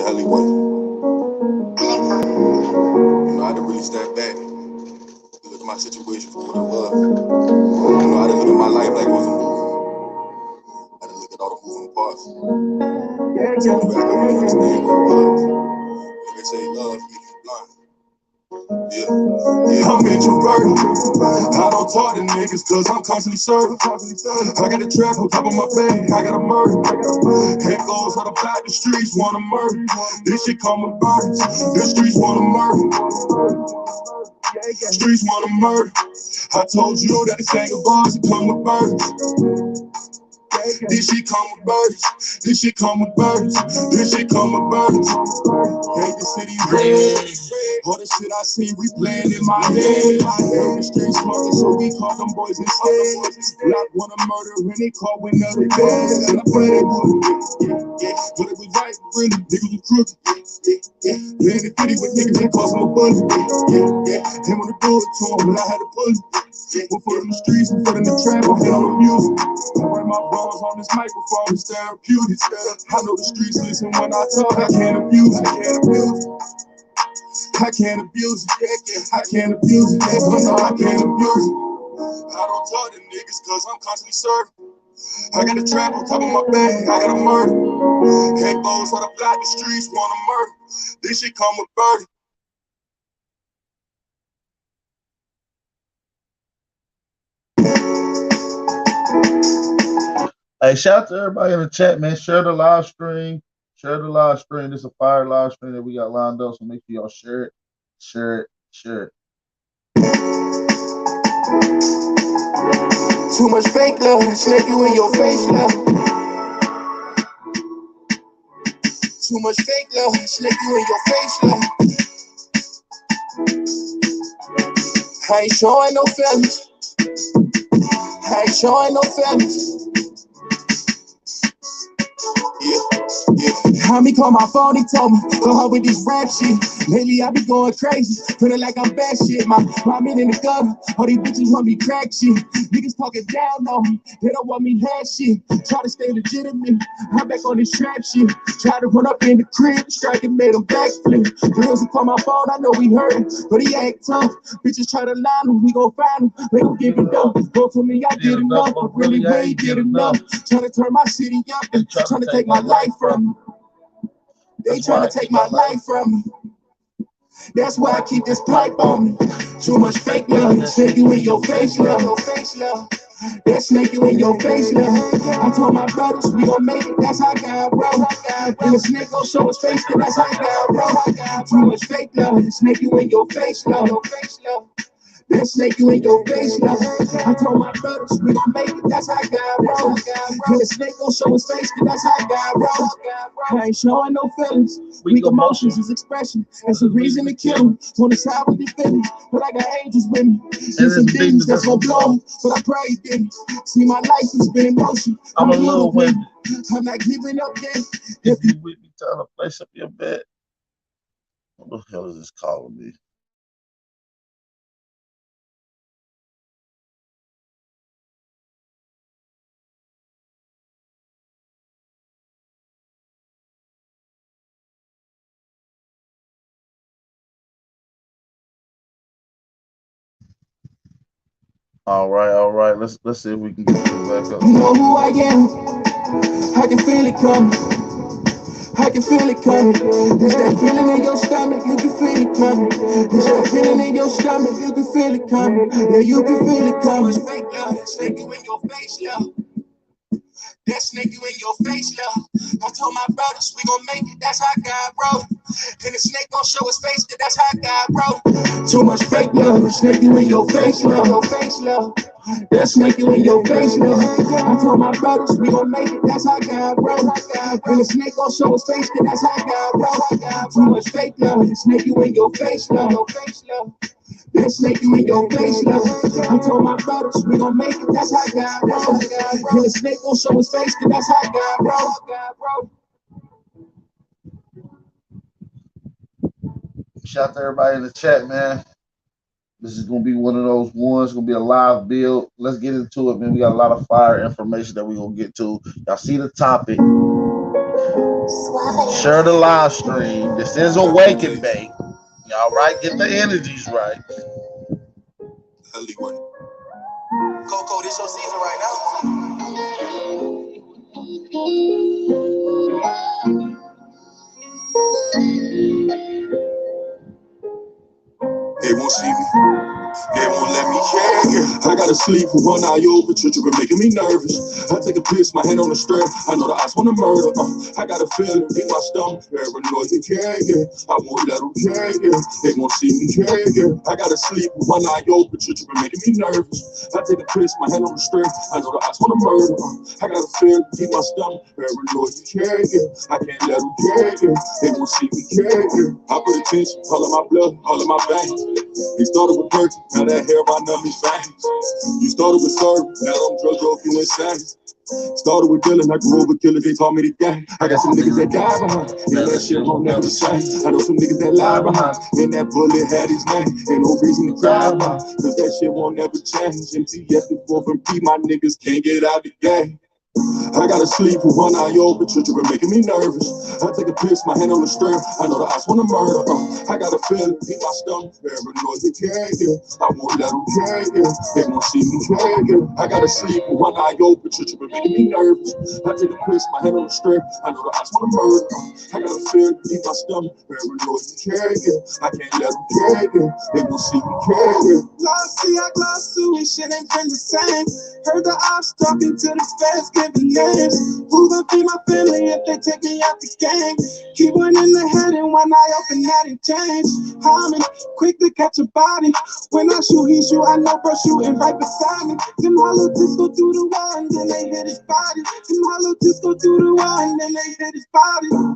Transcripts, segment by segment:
alleyway. I had to really step back, look at my situation for what it was. I had to look at my life like it was a movie. I had to look at all the moving parts. I could really understand what it was. Like I say, love make you blind. Yeah, I'm introverted. I don't talk to niggas cause I'm constantly serving. I got a trap on top of my bed, I got a murder. Head goes out about the streets wanna murder. This shit come with burdens. The streets wanna murder. Streets wanna murder. I told you that it's ain't bars that come with burdens. This shit come with burdens. This shit come with burdens. This shit come with burdens. Hate the city red. All the shit I see replaying in my head. The streets smoking, so we call them boys instead. Black wanna murder when they call when other dead. And I pray they would. But it was right, really, niggas was crooked. Playing the city with niggas, they cost them a bullet. They wanna do it to them, but I had to pull it. One foot in the streets, one foot in the trap, I'm on the music. I write my bars on this microphone, it's therapeutic. I know the streets listen when I talk, I can't abuse it, I can't abuse it. I can't abuse it, I can't abuse it, no, I can't abuse it. I don't talk to niggas cause I'm constantly serving. I got a trap on top of my bag, I got a murder. Head goes on the block, the streets wanna murder. This shit come with burden. Hey, shout out to everybody in the chat, man. Share the live stream. Share the live stream. This is a fire live stream that we got lined up, so make sure y'all share it, share it, share it. Too much fake love, slap you in your face, love. Too much fake love, slap you in your face, love. I ain't showing no feelings. I ain't showing no feelings. Homie called my phone, he told me, go home with this rap shit. Lately I be going crazy, feeling like I'm bad shit. My men in the gutter, all these bitches want me crack shit. Niggas talking down on me, they don't want me had shit. Try to stay legitimate, I'm back on this trap shit. Try to run up in the crib, strike and made him backflip. Girls who call my phone, I know he hurt him, but he act tough. Bitches try to line him, we gon' find him, they gon' give it up. Go for me, I get enough, but really I ain't get enough. Trying to turn my city up and trying to take my life from me. They tryna take my life from me. That's why I keep this pipe on me. Too much fake love, snake you in your face, love. That snake you in your face, love. I told my brothers we gon' make it, that's how God, bro. And the snake gon' show his face, then that's how God, bro. Too much fake love, snake you in your face, love. That snake you in your face, love. I told my brothers we gon' make it, that's how God, bro. And the snake gon' show his face, then that's how God, bro. I ain't showing no feelings. Weak emotions is expression. That's a reason to kill him. On the side with the feelings, but I got angels with me. See some demons that's gon' blow him, but I pray he didn't. See my life has been in motion. I'm a little wimp. I'm not giving up yet. If you with me, trying to place up your bet. What the hell is this calling me? All right. Let's see if we can get this back up. You know who I am. I can feel it coming. I can feel it coming. It's that feeling in your stomach, you can feel it coming. It's that feeling in your stomach, you can feel it coming. Yeah, you can feel it coming. Fake love, snake you in your face, love. That snake you in your face, love. I told my brothers we gon' make it, that's how God, bro. And the snake gon' show his face, that's how God, bro. Too much fake love, snake you in your face, love. That snake you in your face, love. I told my brothers we gon' make it, that's how God, bro. And the snake gon' show his face, that's how God, bro. Too much fake love, snake you in your face, love. That snake you in your face, love. I told my brothers we gon' make it, that's how God, bro. And the snake gon' show his face, that's how God, bro. Shout out to everybody in the chat, man. This is gonna be one of those ones. It's gonna be a live build. Let's get into it, man. We got a lot of fire information that we're gonna get to. Y'all see the topic. Share the live stream. This is Awaken Day. All right, get the energies right. Alleyway. Coco, this your season right now. They won't see me. They won't let me yeah. I gotta sleep with one eye open, you been making me nervous. I take a piss, my hand on the strap. I know the eyes wanna murder. I got a feeling in my stomach, paranoid, yeah. I won't let them, yeah. They won't see me, yeah. I gotta sleep with one eye open, you been making me nervous. I take a piss, my hand on the strap. I know the eyes wanna murder. I got a feeling in my stomach, paranoid, yeah. I can't let them, yeah. They won't see me, yeah. I put attention, all of my blood, all of my veins. He started with perky, now that hair by numbing veins. You started with serve, now I'm drug off you insane. Started with dealing, I grew up with killers, they taught me the game. I got some niggas that die behind, and that shit won't never change. I know some niggas that lie behind, and that bullet had his name. Ain't no reason to cry about, cause that shit won't never change. MTF the 4th and P, my niggas can't get out the game. I gotta sleep with one eye open, you been making me nervous. I take a piss, my hand on the string. I know the eyes wanna murder. I got a feeling in my stomach, paranoid, yeah. I won't let them, yeah. They won't see me, yeah. I gotta sleep with one eye open, you been making me nervous. I take a piss, my hand on the string. I know the eyes wanna murder. I got a feeling in my stomach, paranoid, yeah. I can't let them, yeah. They won't see me, yeah. Lost, see, I glossed to it, shit ain't been the same. Heard the ops talking to the feds, giving names. Who gon' feed my family if they take me out the game? Keep one in the head and one eye open, that ain't change. I'm quick to catch a body. When I shoot, he shoot, I know bro shooting right beside me. Them hollow tips go through the wall and then they hit his body. Them hollow tips go through the wall and then they hit his body.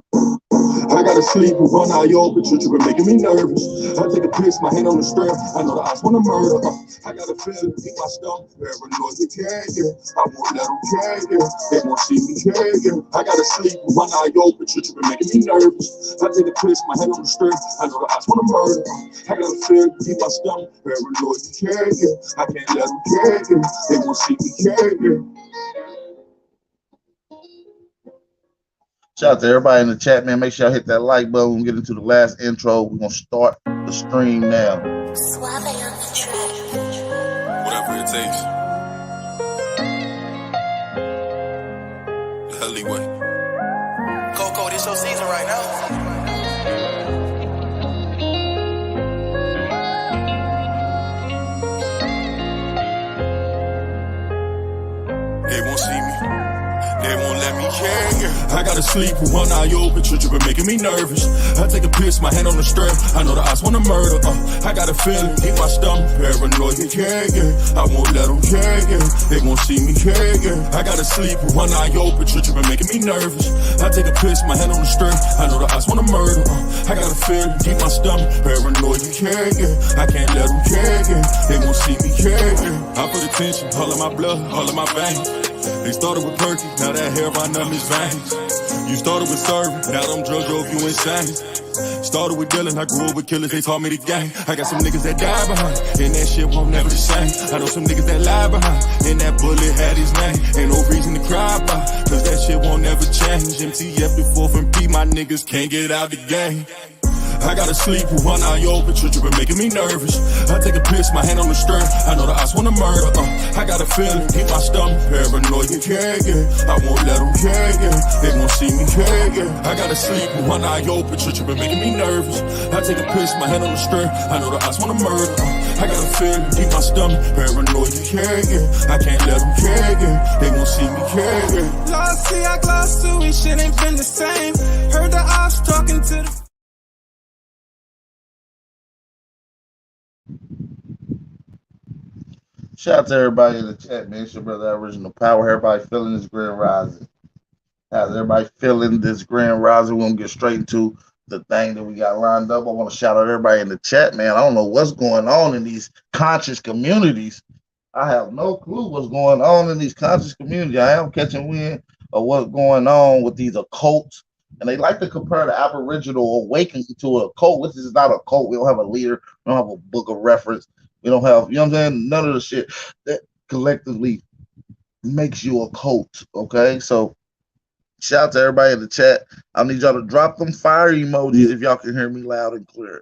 I gotta sleep with one eye open, you been making me nervous. I take a piss, my hand on the strap. I know the eyes wanna murder. I got a feeling in my stomach, paranoid, yeah. I won't let them, yeah. They won't see me, yeah. I gotta sleep with one eye open, you been making me nervous. I take a piss, my hand on the strap. I know the eyes wanna murder. I got a feeling in my stomach, paranoid, yeah. I can't let them, yeah. They won't see me, yeah. Shout out to everybody in the chat, man. Make sure y'all hit that like button. We'll get into the last intro. We're going to start the stream now. Suave on the track. Whatever it takes. The alleyway. Coco, this your season right now. They won't see me. They won't let me, yeah. I gotta sleep with one eye open, you been making me nervous. I take a piss, my hand on the strap. I know the eyes wanna murder. I got a feeling in my stomach, paranoid, yeah. I won't let them, yeah. They won't see me, yeah. I gotta sleep with one eye open, you been making me nervous. I take a piss, my hand on the strap. I know the eyes wanna murder. I got a feeling in my stomach, paranoid, yeah. I can't let them, yeah. They won't see me, yeah. I put attention, all of my blood, all of my veins. They started with perky, now that hair run up his veins. You started with serving, now them drugs drove you insane. Started with dealing, I grew up with killers, they taught me the game. I got some niggas that die behind, and that shit won't never the same. I know some niggas that lie behind, and that bullet had his name. Ain't no reason to cry about, cause that shit won't never change. MTF the 4th and P, my niggas can't get out the game. I gotta sleep with one eye open, you been making me nervous. I take a piss, my hand on the string. I know the eyes wanna murder. I got a feeling in my stomach, paranoid, yeah. I won't let them, yeah. They won't see me, yeah. I gotta sleep with one eye open, you been making me nervous. I take a piss, my hand on the string. I know the eyes wanna murder. I got a feeling in my stomach, paranoid, yeah. I can't let them, yeah. They won't see me, yeah. Lost, see, I glossed to it, shit ain't been the same. Heard the ops talking to the Shout out to everybody in the chat, man. It's your brother, Original Power. Everybody feeling this grand rising. How's everybody feeling this grand rising? We're going to get straight into the thing that we got lined up. I want to shout out everybody in the chat, man. I don't know what's going on in these conscious communities. I have no clue what's going on in these conscious communities. I am catching wind of what's going on with these occults. And they like to compare the Aboriginal awakening to a cult, which is not a cult. We don't have a leader. We don't have a book of reference. We don't have, you know what I'm saying? None of the shit that collectively makes you a cult, okay? So Shout out to everybody in the chat. I need y'all to drop them fire emojis if y'all can hear me loud and clear.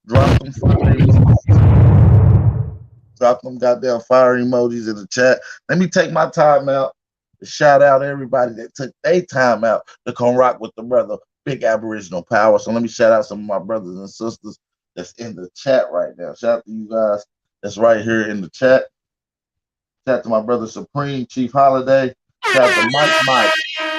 Drop them fire emojis. Drop them goddamn fire emojis in the chat. Let me take my time out to shout out everybody that took their time out to come rock with the brother, Big Aboriginal Power. So let me shout out some of my brothers and sisters that's in the chat right now. Shout out to you guys that's right here in the chat. Shout out to my brother Supreme, Chief Holiday. Shout out to Mike,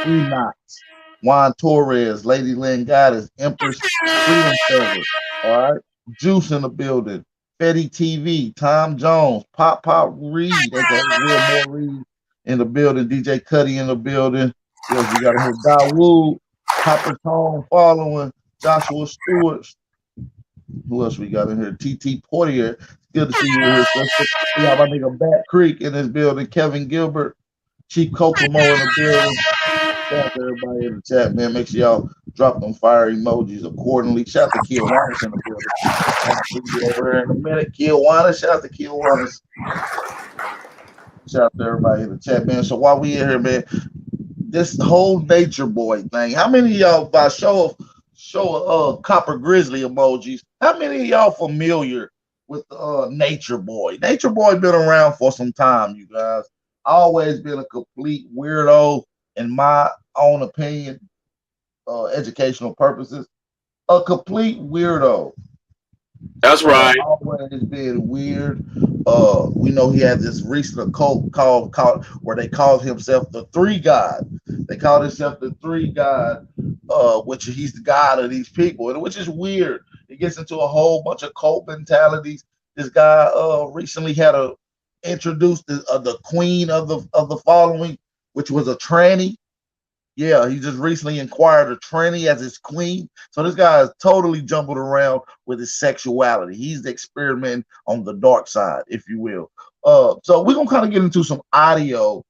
Free Knots, Juan Torres, Lady Lynn Goddess, Empress Freedom Feather. All right. Juice in the building. Fetty TV, Tom Jones, Pop Reed, aka Will Moore Reed in the building, DJ Cuddy in the building. Who else we got here? Dawood, Papa Tone following, Joshua Stewart. Who else we got in here? TT Portier. It's good to see you here, sister. We got my nigga Bat Creek in this building, Kevin Gilbert, Chief Kokomo in the building. Shout out to everybody in the chat, man. Make sure y'all drop them fire emojis accordingly. Shout out to Kiwanis in the building. I'll see you over here in a minute. Kiwanis, shout out to Kiwanis. Shout out to everybody in the chat, man. So while we in here, man, this whole Nature Boy thing. How many of y'all, by show of copper grizzly emojis, how many of y'all familiar with Nature Boy? Nature Boy been around for some time, you guys. Always been a complete weirdo, in my own opinion, educational purposes. A complete weirdo. That's right. Always been weird. We know he had this recent occult called where they called himself the Three God. They called himself the Three God, which he's the god of these people, and which is weird. It gets into a whole bunch of cult mentalities. This guy recently had introduced the queen of the following, which was a tranny. Yeah, he just recently inquired a tranny as his queen. So this guy is totally jumbled around with his sexuality. He's experimenting on the dark side, if you will. So we're gonna kind of get into some audio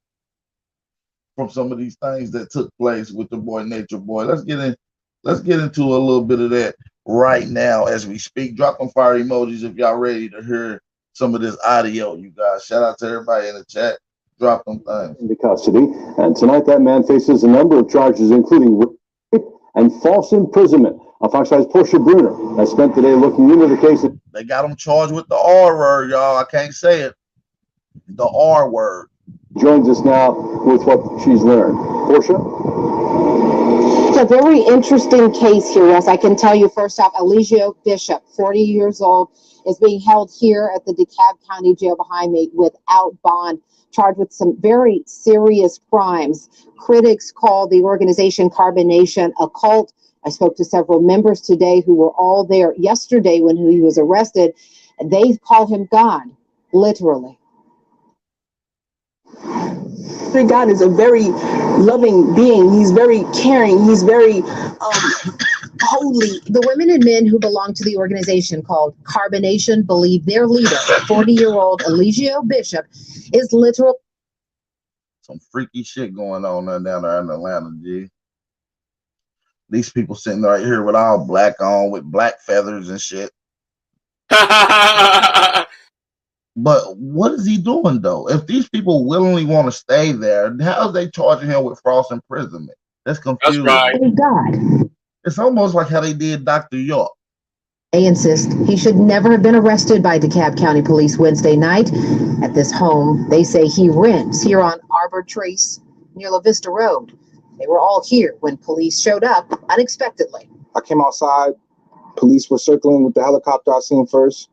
from some of these things that took place with the boy Nature Boy. Let's get into a little bit of that right now as we speak. Drop them fire emojis if y'all ready to hear some of this audio, you guys. Shout out to everybody in the chat. Drop them things. Into custody, and tonight that man faces a number of charges, including rape and false imprisonment. Fox 5's Portia Bruner has spent the day looking into the case. They got him charged with the R word, y'all. I can't say it. The R word. Joins us now with what she's learned. Portia? It's a very interesting case here, Russ. I can tell you first off, Eligio Bishop, 40 years old, is being held here at the DeKalb County Jail behind me without bond, charged with some very serious crimes. Critics call the organization Carbonation a cult. I spoke to several members today who were all there yesterday when he was arrested. They call him God, literally. God is a very loving being. He's very caring. He's very holy. The women and men who belong to the organization called Carbonation believe their leader, 40-year-old Eligio Bishop, is literal. Some freaky shit going on down there in Atlanta, G. These people sitting right here with all black on, with black feathers and shit. But what is he doing, though? If these people willingly want to stay there, how is they charging him with false imprisonment? That's confusing. That's right. God. It's almost like how they did Dr. York. They insist he should never have been arrested by DeKalb County Police Wednesday night at this home. They say he rents here on Arbor Trace near La Vista Road. They were all here when police showed up unexpectedly. I came outside. Police were circling with the helicopter I seen first.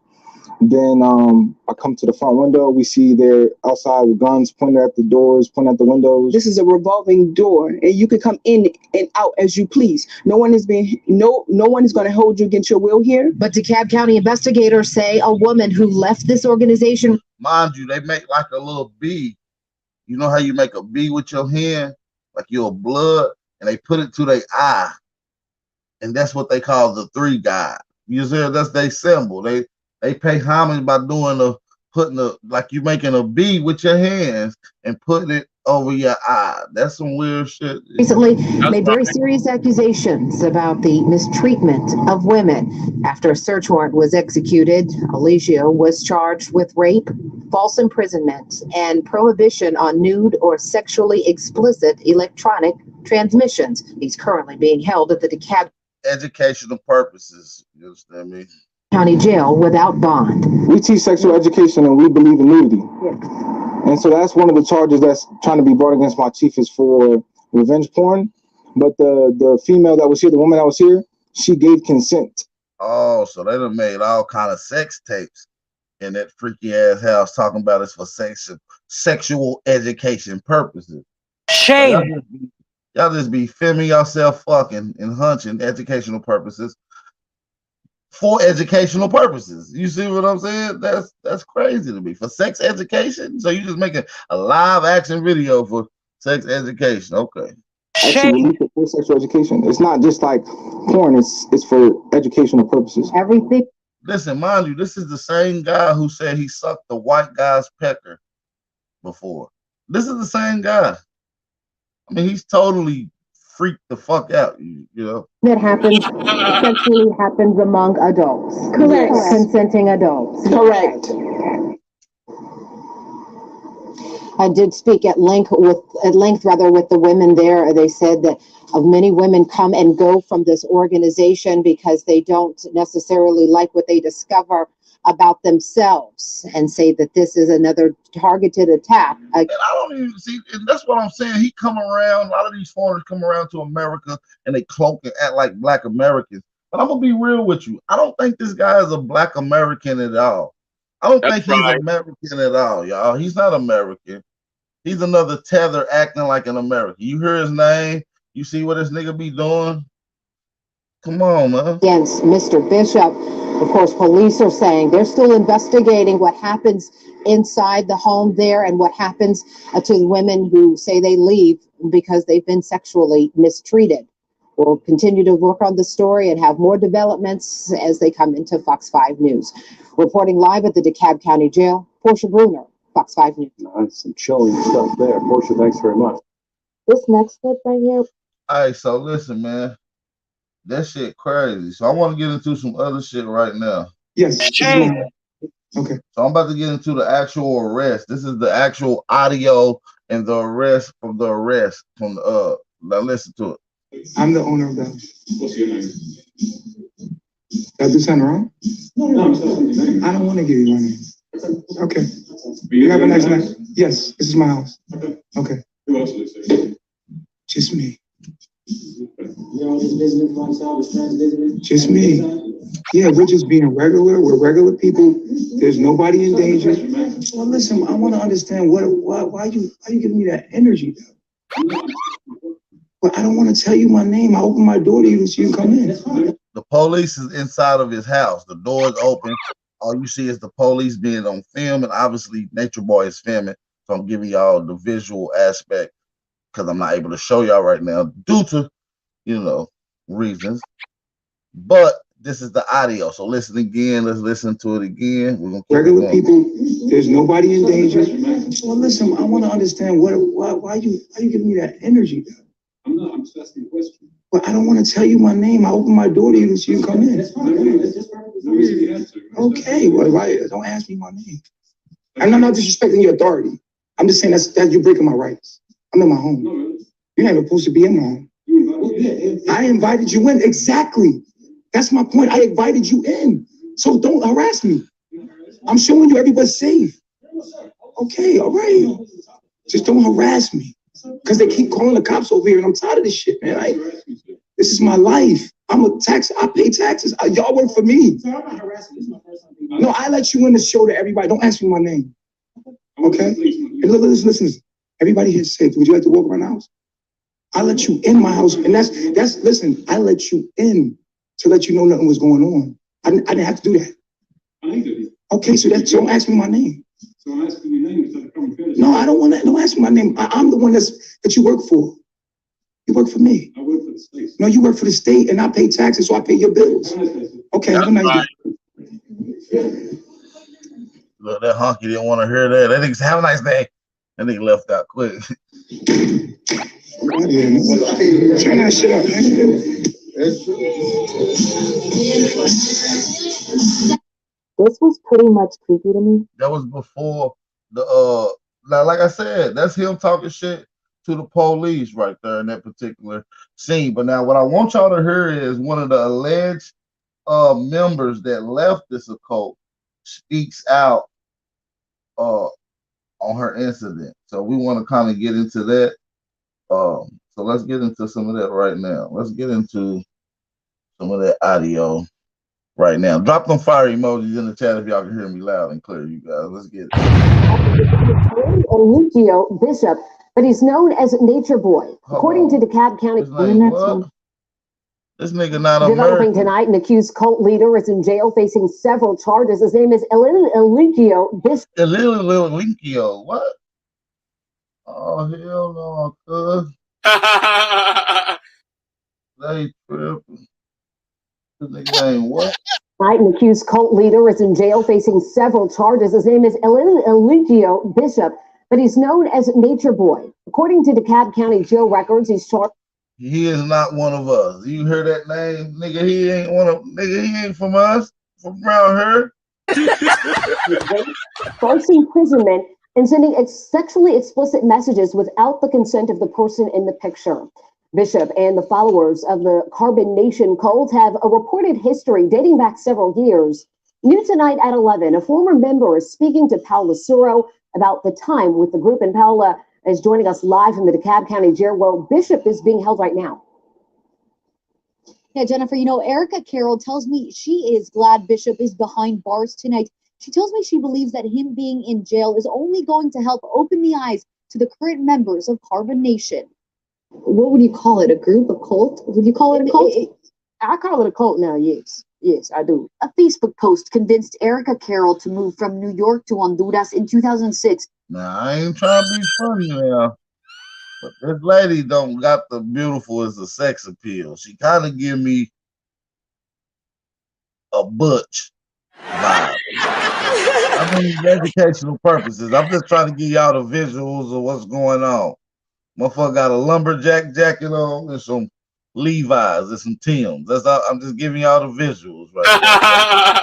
Then I come to the front window. We see they're outside with guns pointed at the doors, pointing at the windows. This is a revolving door, and you can come in and out as you please. No one is going to hold you against your will here. But DeKalb County investigators say a woman who left this organization. Mind you, they make like a little bee. You know how you make a bee with your hand? Like your blood, and they put it to their eye. And that's what they call the Three God. You see, that's their symbol. They pay homage by like you making a bee with your hands and putting it over your eye. That's some weird shit. Recently made very serious accusations about the mistreatment of women. After a search warrant was executed, Eligio was charged with rape, false imprisonment, and prohibition on nude or sexually explicit electronic transmissions. He's currently being held at the DeKalb Educational purposes. You understand me? County Jail without bond. We teach sexual education and we believe in nudity. And so that's one of the charges that's trying to be brought against my chief is for revenge porn. But the female that was here, the woman that was here, she gave consent. Oh, so they done made all kind of sex tapes in that freaky ass house talking about it's for sexual education purposes. Shame. So y'all just be filming yourself fucking and hunching educational purposes for educational purposes. You see what I'm saying? That's crazy to me. For sex education? So you just making a live action video for sex education. Okay. Actually, for sexual education. It's not just like porn, it's for educational purposes. Everything. Listen, mind you, this is the same guy who said he sucked the white guy's pecker before. This is the same guy. I mean, he's totally freaked the fuck out, you know. That happens sexually happens among adults. Correct. Consenting adults. Correct. I did speak at length with the women there. They said that many women come and go from this organization because they don't necessarily like what they discover about themselves and say that this is another targeted attack. And I don't even see, and that's what I'm saying. He come around, a lot of these foreigners come around to America and they cloak and act like Black Americans. But I'm gonna be real with you. I don't think this guy is a Black American at all. I don't think he's American at all, y'all. He's not American. He's another tether acting like an American. You hear his name, you see what this nigga be doing? Come on, man. Against Mr. Bishop. Of course, police are saying they're still investigating what happens inside the home there and what happens to the women who say they leave because they've been sexually mistreated. We'll continue to work on the story and have more developments as they come into Fox 5 News. Reporting live at the DeKalb County Jail, Portia Bruner, Fox 5 News. That's some chilling stuff there. Portia, thanks very much. This next clip right here. All right, so listen, man. That shit crazy. So I want to get into some other shit right now. Yes. Okay. So I'm about to get into the actual arrest. This is the actual audio and the arrest from the now listen to it. I'm the owner of that. What's your name? Did I do something wrong? No, I don't want to give you my name. Okay. You have a nice night. Yes, this is my house. Okay. Who else lives there? Just me. You're all just visiting from outside, friends visiting? Just me. Yeah, we're just being regular. We're regular people. There's nobody in danger. Well, listen, I want to understand why you giving me that energy, though? But I don't want to tell you my name. I open my door to you so you come in. The police is inside of his house. The door is open. All you see is the police being on film, and obviously Nature Boy is filming. So I'm giving y'all the visual aspect because I'm not able to show y'all right now due to, reasons. But this is the audio. So listen again. Let's listen to it again. We're gonna regular people. There's nobody in danger. Well, listen, I want to understand why you giving me that energy, though? I'm just asking a question. But I don't want to tell you my name. I open my door to you so you come in. That's fine. That's no reason you have to. Okay, well, why don't ask me my name? And I'm not disrespecting your authority. I'm just saying that you're breaking my rights. I'm in my home. No, You're not even supposed to be in my home. I invited you in. Exactly. That's my point. I invited you in. So don't harass me. I'm showing you everybody's safe. Okay, all right. Just don't harass me. Because they keep calling the cops over here, and I'm tired of this shit, man. This is my life. I pay taxes. Y'all work for me. No, I let you in the show to everybody. Don't ask me my name. Okay? And listen. Everybody here is safe. Would you like to walk around the house? I let you in my house, and that's listen, I let you in to let you know nothing was going on. I didn't have to do that. Okay, so don't ask me my name. So I'm asking your name instead of coming finish. No, I don't want that. Don't ask me my name. I'm the one that you work for. You work for me. I work for the state. No, you work for the state, and I pay taxes, so I pay your bills. Okay, have a nice day. Look, that honky didn't want to hear that. That nigga said, have a nice day. That nigga left out quick. Turn that shit up, man. This was pretty much creepy to me. That was before the like I said, that's him talking shit to the police right there in that particular scene. But now what I want y'all to hear is one of the alleged members that left this occult speaks out on her incident. So we want to kind of get into that. So let's get into some of that right now. Let's get into some of that audio right now. Drop them fire emojis in the chat if y'all can hear me loud and clear, you guys. Let's get it. Eligio Bishop, but he's known as Nature Boy. According to DeKalb County. This nigga not Developing American. tonight, an accused cult leader is in jail facing several charges. His name is Eligio Bishop. Eligio, what? Oh, hell no, cuz. They tripping. This nigga ain't what? Tonight, an accused cult leader is in jail facing several charges. His name is Eligio Bishop, but he's known as Nature Boy. According to DeKalb County jail records, he's charged. He is not one of us. You hear that name? Nigga, he ain't one of, nigga, he ain't from us, from around here. False imprisonment and sending sexually explicit messages without the consent of the person in the picture. Bishop and the followers of the Carbon Nation cult have a reported history dating back several years. New tonight at 11, a former member is speaking to Paula Suro about the time with the group, and Paula is joining us live from the DeKalb County jail where Bishop is being held right now. Yeah, Jennifer, you know, Erica Carroll tells me she is glad Bishop is behind bars tonight. She tells me she believes that him being in jail is only going to help open the eyes to the current members of Carbon Nation. What would you call it? A group? A cult? Would you call it a cult? I call it a cult now, yes. Yes, I do. A Facebook post convinced Erica Carroll to move from New York to Honduras in 2006. Now, I ain't trying to be funny now, but this lady don't got the beautiful as a sex appeal. She kind of give me a butch vibe. I mean, educational purposes. I'm just trying to give y'all the visuals of what's going on. Motherfucker got a lumberjack jacket on and some Levi's and some Timbs. That's all. I'm just giving y'all the visuals right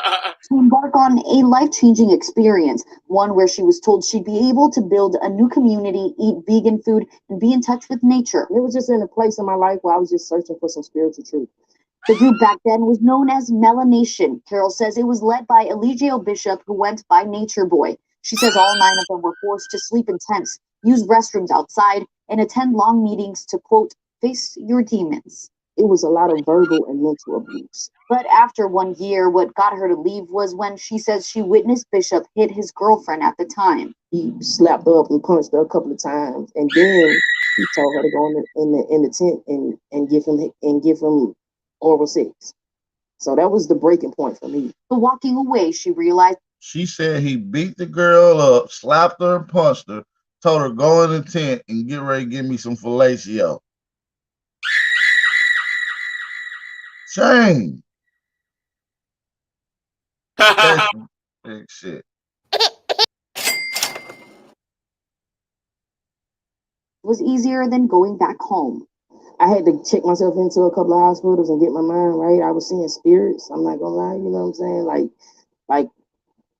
to embark on a life-changing experience, one where she was told she'd be able to build a new community, eat vegan food, and be in touch with nature. It was just in a place in my life where I was just searching for some spiritual truth. The group back then was known as Melanation. Carol says it was led by Eligio Bishop, who went by Nature Boy. She says all 9 of them were forced to sleep in tents, use restrooms outside, and attend long meetings to, quote, face your demons. It was a lot of verbal and mental abuse. But after 1 year, what got her to leave was when she says she witnessed Bishop hit his girlfriend at the time. He slapped her up and punched her a couple of times, and then he told her to go in the tent and give him oral sex. So that was the breaking point for me. But walking away, she realized. She said he beat the girl up, slapped her and punched her, told her go in the tent and get ready to give me some fellatio. Shame. Big shit. Was easier than going back home. I had to check myself into a couple of hospitals and get my mind right. I was seeing spirits. I'm not gonna lie, you know what I'm saying? Like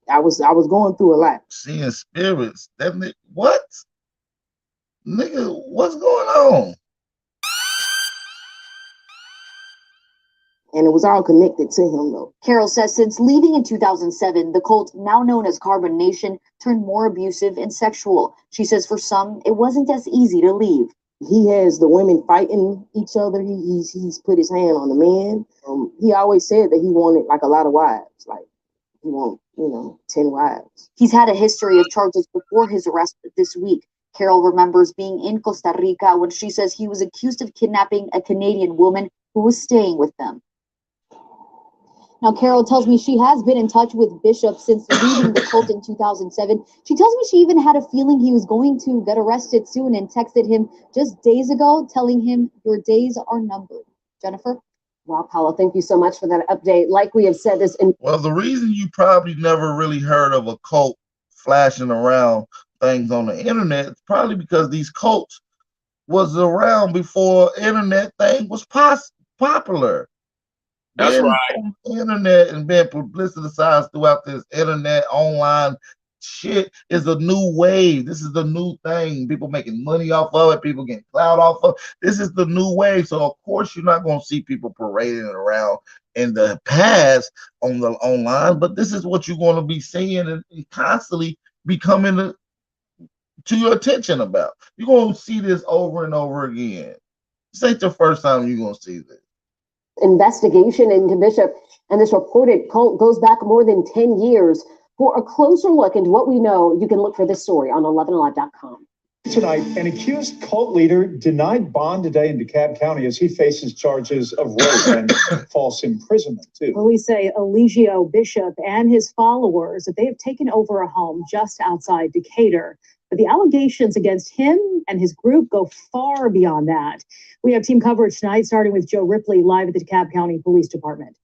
I was going through a lot. Seeing spirits. That nigga, what? Nigga, what's going on? And it was all connected to him, though. Carol says since leaving in 2007, the cult, now known as Carbon Nation, turned more abusive and sexual. She says for some, it wasn't as easy to leave. He has the women fighting each other. He's put his hand on the men. He always said that he wanted like a lot of wives. Like he wanted, 10 wives. He's had a history of charges before his arrest this week. Carol remembers being in Costa Rica when she says he was accused of kidnapping a Canadian woman who was staying with them. Now, Carol tells me she has been in touch with Bishop since leaving the cult in 2007. She tells me she even had a feeling he was going to get arrested soon and texted him just days ago, telling him, your days are numbered. Jennifer? Wow, Paula, thank you so much for that update. Like we have said this in... Well, the reason you probably never really heard of a cult flashing around things on the internet is probably because these cults was around before internet thing was popular. That's right. Internet and being publicized throughout this internet online shit is a new wave. This is the new thing. People making money off of it. People getting clout off of it. This is the new wave. So of course you're not going to see people parading around in the past on the online, but this is what you're going to be seeing and constantly be coming to your attention about. You're going to see this over and over again. This ain't the first time you're going to see this. Investigation into Bishop and this reported cult goes back more than 10 years. For a closer look into what we know, you can look for this story on 11alive.com. Tonight, an accused cult leader denied bond today in DeKalb County as he faces charges of rape and false imprisonment, too. Police say Eligio Bishop and his followers that they have taken over a home just outside Decatur. But the allegations against him and his group go far beyond that. We have team coverage tonight, starting with Joe Ripley live at the DeKalb County Police Department.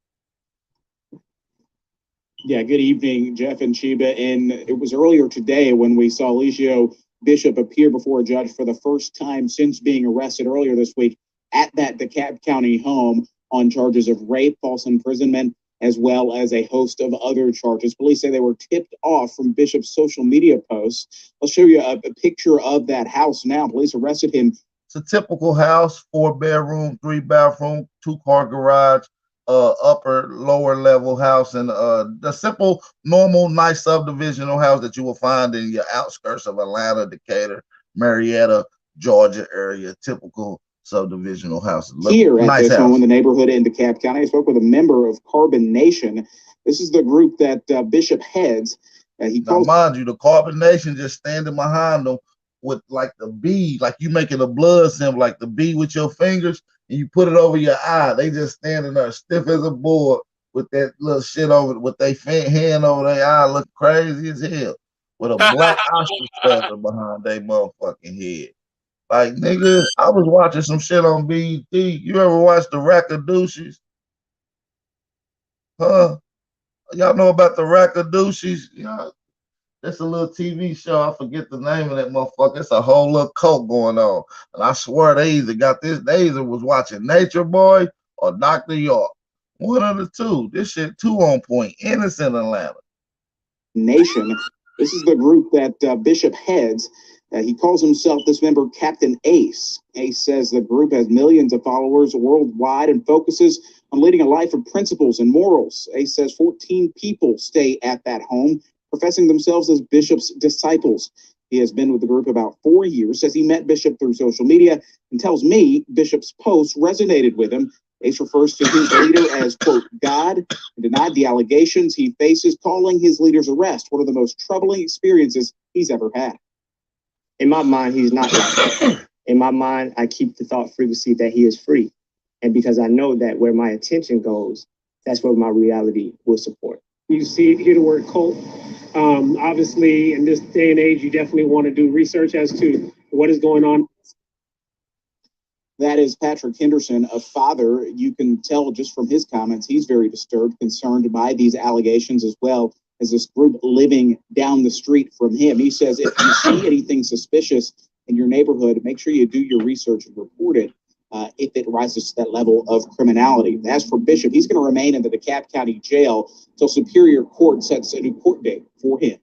Yeah, good evening, Jeff and Chiba. And it was earlier today when we saw Eligio Bishop appear before a judge for the first time since being arrested earlier this week at that DeKalb County home on charges of rape, false imprisonment, as well as a host of other charges. Police say they were tipped off from Bishop's social media posts. I'll show you a picture of that house now. Police arrested him. It's a typical house, 4-bedroom, 3-bathroom, 2-car garage, upper, lower level house, and the simple, normal, nice subdivisional house that you will find in your outskirts of Atlanta, Decatur, Marietta, Georgia area. Typical subdivisional house. Here at this home in the neighborhood in DeKalb County, I spoke with a member of Carbon Nation. This is the group that Bishop heads. Now, mind you, the Carbon Nation just standing behind them with like the B, like you making a blood symbol, like the B with your fingers, and you put it over your eye. They just standing there stiff as a board with that little shit over, with their hand over their eye, look crazy as hell, with a black ostrich feather behind their motherfucking head. Like, nigga, I was watching some shit on BET. You ever watch the Rackadoochies? Huh? Y'all know about the Rackadoochies? Yeah. It's a little TV show. I forget the name of that motherfucker. It's a whole little cult going on. And I swear they either got this, they either was watching Nature Boy or Dr. York. One of the two. This shit too on point. Innocent Atlanta. Nation. This is the group that Bishop heads. He calls himself, this member, Captain Ace. Ace says the group has millions of followers worldwide and focuses on leading a life of principles and morals. Ace says 14 people stay at that home, professing themselves as Bishop's disciples. He has been with the group about 4 years, says he met Bishop through social media, and tells me Bishop's posts resonated with him. Ace refers to his leader as, quote, God, and denied the allegations he faces, calling his leader's arrest one of the most troubling experiences he's ever had. In my mind, he's not like in my mind, I keep the thought frequency that he is free. And because I know that where my attention goes, that's where my reality will support. You hear the word cult. Obviously, in this day and age, you definitely want to do research as to what is going on. That is Patrick Henderson, a father. You can tell just from his comments, he's very disturbed, concerned by these allegations, as well as this group living down the street from him. He says if you see anything suspicious in your neighborhood, make sure you do your research and report it if it rises to that level of criminality. As for Bishop, he's going to remain in the DeKalb County Jail until Superior Court sets a new court date for him.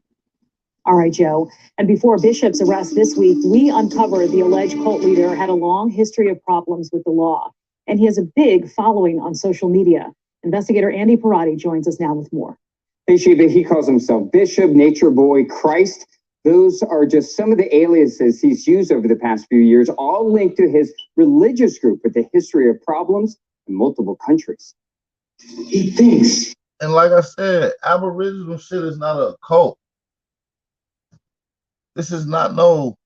All right, Joe. And before Bishop's arrest this week, we uncovered the alleged cult leader had a long history of problems with the law, and he has a big following on social media. Investigator Andy Parati joins us now with more. Hey, Shiva, he calls himself Bishop, Nature Boy, Christ. Those are just some of the aliases he's used over the past few years, all linked to his religious group with a history of problems in multiple countries. He thinks. And like I said, Aboriginal shit is not a cult. This is not no,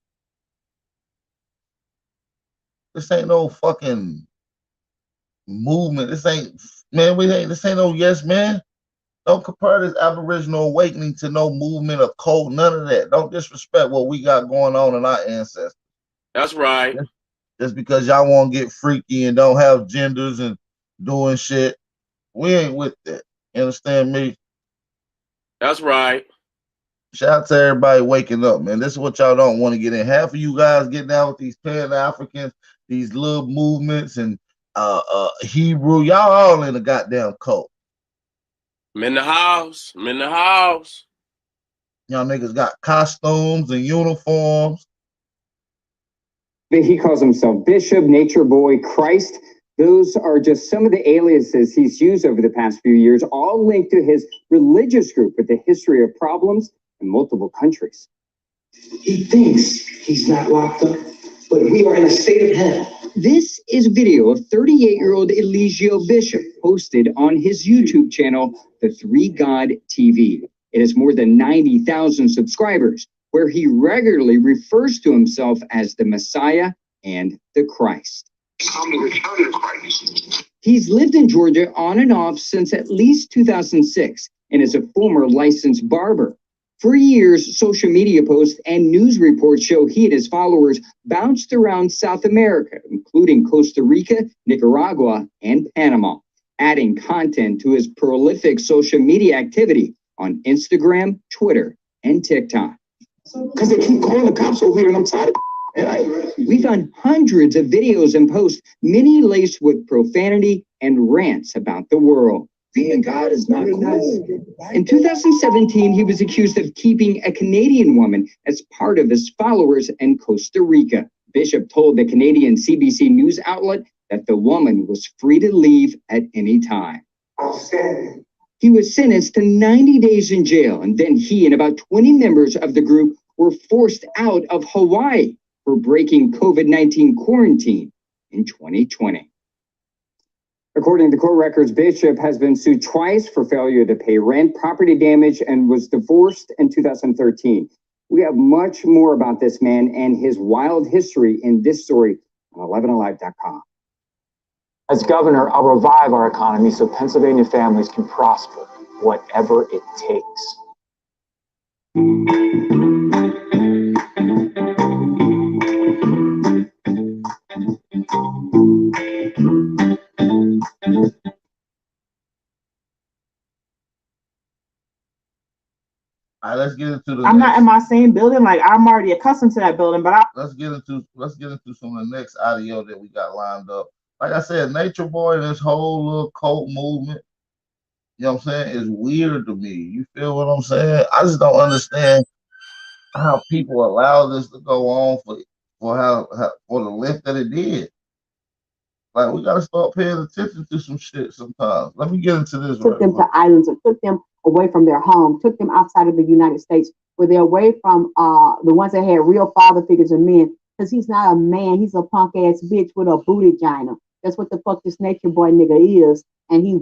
this ain't no fucking movement. This ain't, man, this ain't no yes, man. Don't compare this Aboriginal awakening to no movement or cult, none of that. Don't disrespect what we got going on in our ancestors. That's right. Just because y'all want to get freaky and don't have genders and doing shit, we ain't with that. You understand me? That's right. Shout out to everybody waking up, man. This is what y'all don't want to get in. Half of you guys getting out with these Pan-Africans, these little movements, and Hebrew. Y'all all in a goddamn cult. I'm in the house. I'm in the house. Y'all niggas got costumes and uniforms. He calls himself Bishop, Nature Boy, Christ. Those are just some of the aliases he's used over the past few years, all linked to his religious group with a history of problems in multiple countries. He thinks he's not locked up, but we are in a state of hell. This is video of 38-year-old Eligio Bishop posted on his YouTube channel, The Three God TV. It has more than 90,000 subscribers, where he regularly refers to himself as the Messiah and the Christ. I'm the return of Christ. He's lived in Georgia on and off since at least 2006 and is a former licensed barber. For years, social media posts and news reports show he and his followers bounced around South America, including Costa Rica, Nicaragua, and Panama, adding content to his prolific social media activity on Instagram, Twitter, and TikTok. Because they keep calling the cops over here, and I'm tired of We found hundreds of videos and posts, many laced with profanity and rants about the world. being God is not cool. In 2017, he was accused of keeping a Canadian woman as part of his followers in Costa Rica. Bishop told the Canadian CBC news outlet that the woman was free to leave at any time. Outstanding. He was sentenced to 90 days in jail, and then he and about 20 members of the group were forced out of Hawaii for breaking COVID-19 quarantine in 2020. According to court records, Bishop has been sued twice for failure to pay rent, property damage, and was divorced in 2013. We have much more about this man and his wild history in this story on 11alive.com. As governor, I'll revive our economy so Pennsylvania families can prosper, whatever it takes. All right, let's get into the. I'm not in my same building. Like, I'm already accustomed to that building, but let's get into some of the next audio that we got lined up. Like I said, Nature Boy and this whole little cult movement, you know what I'm saying, is weird to me. You feel what I'm saying? I just don't understand how people allow this to go on for the length that it did. Like, we gotta start paying attention to some shit sometimes. Let me get into this. Took them to islands, or took them away from their home, took them outside of the United States, where they're away from the ones that had real father figures and men. Because he's not a man, he's a punk ass bitch with a booty gina. That's what the fuck this Nature Boy nigga is. And he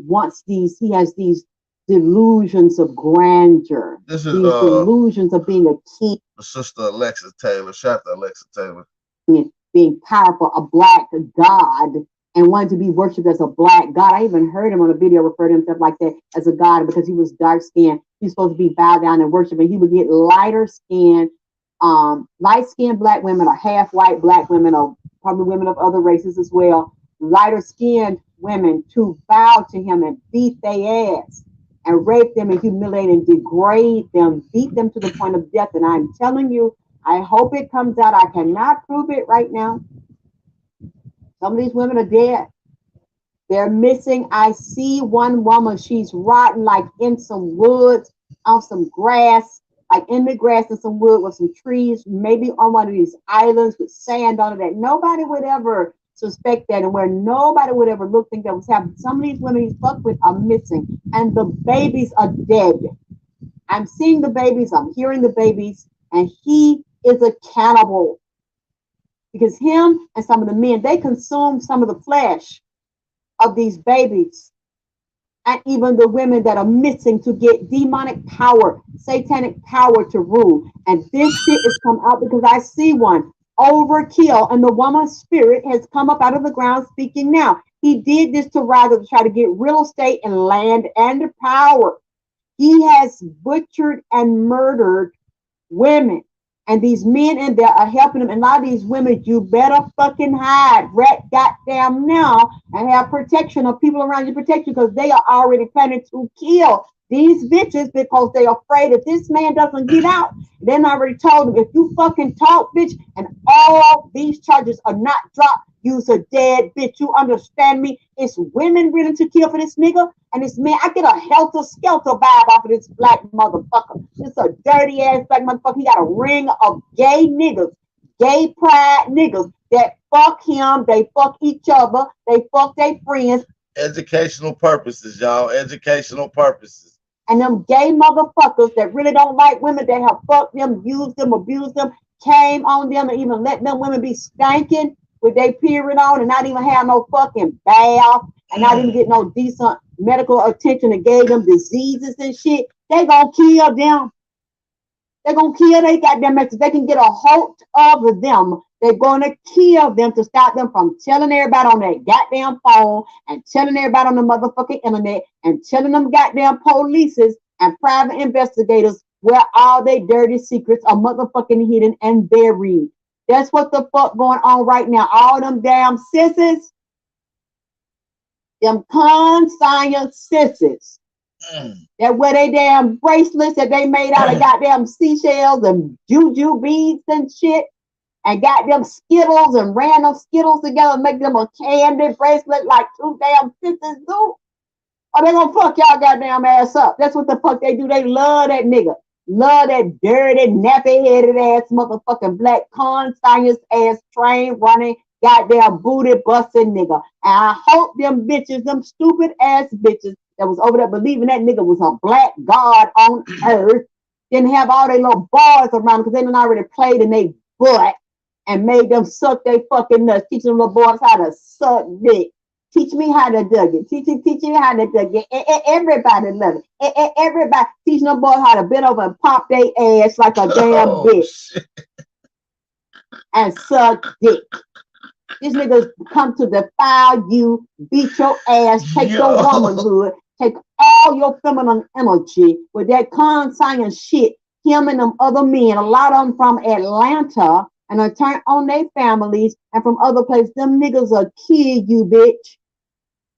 has these delusions of grandeur. This is these delusions of being a king. Sister Alexis Taylor. Shout out to Alexis Taylor. Being powerful, a black god, and wanted to be worshipped as a black god. I even heard him on a video refer to himself like that as a god because he was dark skinned. He's supposed to be bowed down and worshiped, and he would get light skinned black women, or half white black women, or probably women of other races as well, lighter skinned women, to bow to him and beat their ass and rape them and humiliate and degrade them, beat them to the point of death. And I'm telling you, I hope it comes out. I cannot prove it right now. Some of these women are dead. They're missing. I see one woman, she's rotten, like in some woods, on some grass, like in the grass and some wood with some trees, maybe on one of these islands with sand on it that nobody would ever suspect that, and where nobody would ever think that was happening. Some of these women he's fucked with are missing, and the babies are dead. I'm seeing the babies, I'm hearing the babies, and he is a cannibal. Because him and some of the men, they consume some of the flesh of these babies. And even the women that are missing to get demonic power, satanic power to rule. And this shit has come out because I see one. Overkill, and the woman's spirit has come up out of the ground speaking now. He did this to rather try to get real estate and land and power. He has butchered and murdered women. And these men in there are helping them. And a lot of these women, you better fucking hide right goddamn now and have protection of people around you protect you, because they are already planning to kill these bitches because they're afraid if this man doesn't get out. Then I already told them, if you fucking talk, bitch, and all these charges are not dropped, You's a dead bitch. You understand me? It's women willing to kill for this nigga. And this man, I get a helter-skelter vibe off of this black motherfucker. This a dirty ass black motherfucker. He got a ring of gay niggas, gay pride niggas that fuck him. They fuck each other. They fuck their friends. Educational purposes, y'all. Educational purposes. And them gay motherfuckers that really don't like women, that have fucked them, used them, abused them, came on them and even let them women be stanking with their period on and not even have no fucking bath and not even get no decent medical attention and gave them diseases and shit. They gonna kill them. They're gonna kill they goddamn message. They can get a hold of them. They're gonna kill them to stop them from telling everybody on their goddamn phone and telling everybody on the motherfucking internet and telling them goddamn polices and private investigators where all their dirty secrets are motherfucking hidden and buried. That's what the fuck going on right now. All them damn sissies, them conscience sissies, that wear they damn bracelets that they made out of goddamn seashells and juju beads and shit, and got them Skittles and random Skittles together and make them a candy bracelet like two damn sisters do. Or they gonna fuck y'all goddamn ass up. That's what the fuck they do. They love that nigga. Love that dirty, nappy-headed ass motherfucking black conscience ass train running, goddamn booty busting nigga. And I hope them bitches, them stupid ass bitches that was over there believing that nigga was a black god on earth, didn't have all their little boys around because they done already played in their butt and made them suck their fucking nuts, teaching them little boys how to suck dick. Teach me how to do it. Teach me how to do it. Everybody love it. Everybody teaching them boys how to bend over and pop their ass like a damn bitch and suck dick. These niggas come to defile you, beat your ass, take your womanhood, take all your feminine energy with that conscience shit. Him and them other men, a lot of them from Atlanta, and I turn on their families and from other places. Them niggas will kill you, bitch.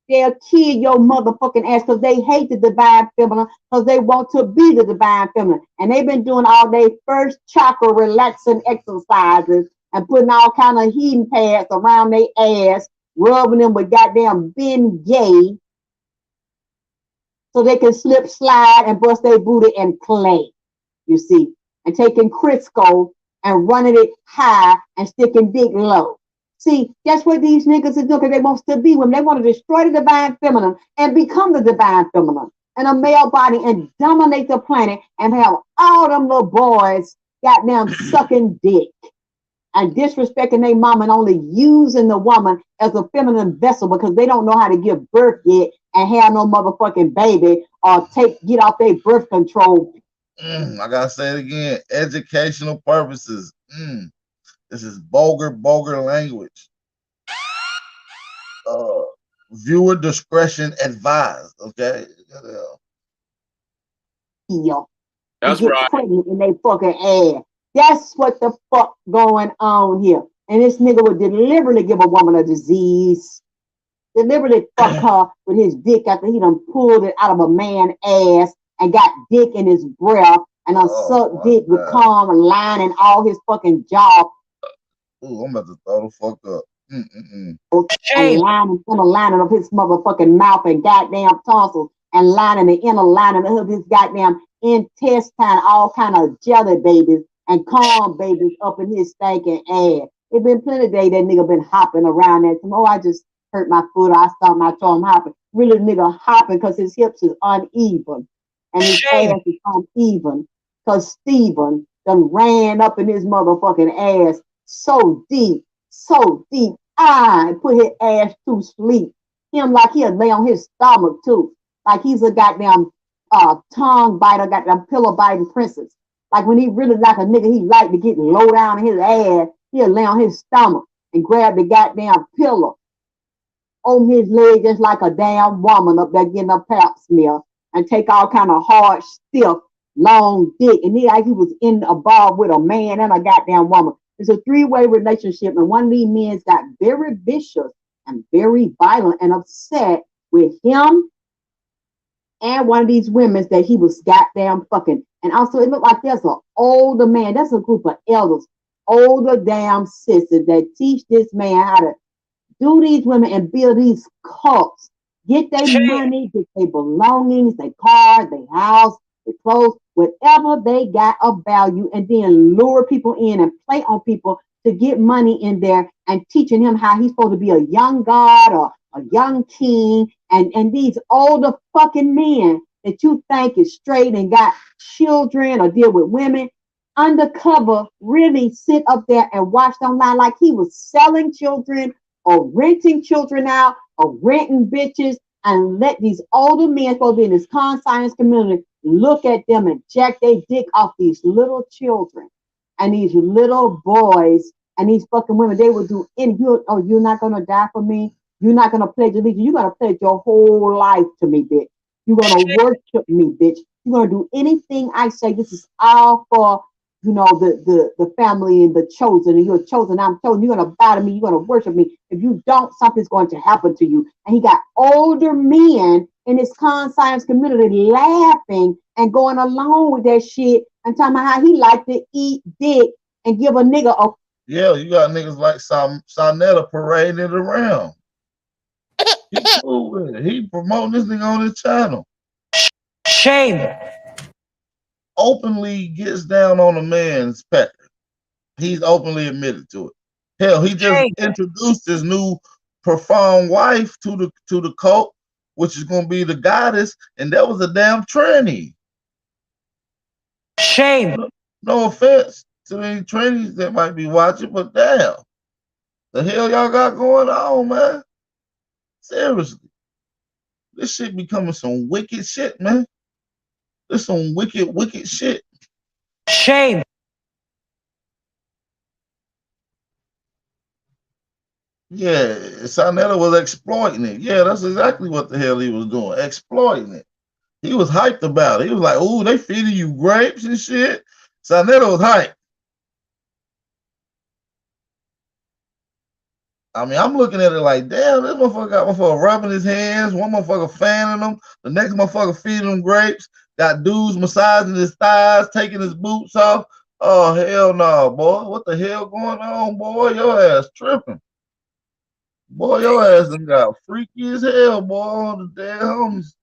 They'll kill your motherfucking ass because they hate the divine feminine because they want to be the divine feminine. And they've been doing all their first chakra relaxing exercises and putting all kind of heating pads around their ass, rubbing them with goddamn Ben Gay so they can slip, slide, and bust their booty in clay, you see, and taking Crisco and running it high and sticking dick low. See, that's what these niggas are doing because they want to be women. They want to destroy the divine feminine and become the divine feminine and a male body and dominate the planet and have all them little boys goddamn sucking dick and disrespecting their mom and only using the woman as a feminine vessel because they don't know how to give birth yet and have no motherfucking baby or get off their birth control. I gotta say it again. Educational purposes. This is vulgar language. Viewer discretion advised. Okay. Yeah. That's get right. pregnant in they fucking ass. That's what the fuck going on here. And this nigga would deliberately give a woman a disease. Deliberately fuck her with his dick after he done pulled it out of a man's ass and got dick in his breath and done sucked dick with cum and lining all his fucking jaw. Ooh, I'm about to throw the fuck up. And lining of his motherfucking mouth and goddamn tonsils and lining the inner lining of his goddamn intestine, all kind of jelly babies and calm babies up in his stinking ass. It been plenty of days that nigga been hopping around that. Oh, I just hurt my foot. I stomped my toe. I'm hopping. Really, nigga hopping because his hips is uneven and his ass is uneven because Steven done ran up in his motherfucking ass so deep. I put his ass to sleep. Him like he'll lay on his stomach too. Like he's a goddamn tongue biter, goddamn pillow biting princess. Like when he really like a nigga, he like to get low down in his ass. He'll lay on his stomach and grab the goddamn pillow on his leg just like a damn woman up there getting a pap smear and take all kind of hard, stiff, long dick. And he like he was in a bar with a man and a goddamn woman. It's a three-way relationship, and one of these men got very vicious and very violent and upset with him and one of these women that he was goddamn fucking. And also, it looked like there's an older man. That's a group of elders, older damn sisters that teach this man how to do these women and build these cults, get their money, get their belongings, their cars, their house, their clothes, whatever they got of value, and then lure people in and play on people to get money in there and teaching him how he's supposed to be a young god or a young king. And these older fucking men that you think is straight and got children or deal with women, undercover really sit up there and watch online like he was selling children or renting children out or renting bitches, and let these older men supposed to be in this conscience community look at them and jack their dick off these little children and these little boys and these fucking women. They will do anything. You're not gonna die for me. You're not gonna pledge allegiance. You're gonna pledge your whole life to me, bitch. You're gonna worship me, bitch. You're gonna do anything I say. This is all for, you know, the family and the chosen, and you're chosen, I'm chosen. You're gonna bow to me, you're gonna worship me. If you don't, something's going to happen to you. And he got older men in his conscience community laughing and going along with that shit and talking about how he liked to eat dick and give a nigga a. Yeah, you got niggas like Sonetta parading it around. He cool with it. He promoting this nigga on his channel. Shame. Openly gets down on a man's pecker. He's openly admitted to it. Hell, he just introduced his new profound wife to the cult, which is gonna be the goddess, and that was a damn tranny. Shame. No offense to any trannies that might be watching, but damn, the hell y'all got going on, man? Seriously, this shit becoming some wicked shit, man. This some wicked shit. Shame. Yeah, Sonetta was exploiting it. Yeah, that's exactly what the hell he was doing, exploiting it. He was hyped about it. He was like, "Ooh, they feeding you grapes and shit." Sonetta was hyped. I mean, I'm looking at it like, damn, this motherfucker got motherfucker rubbing his hands, one motherfucker fanning them, the next motherfucker feeding him grapes, got dudes massaging his thighs, taking his boots off. Oh, hell no, boy. What the hell going on, boy? Your ass tripping. Boy, your ass done got freaky as hell, boy, on the damn homies.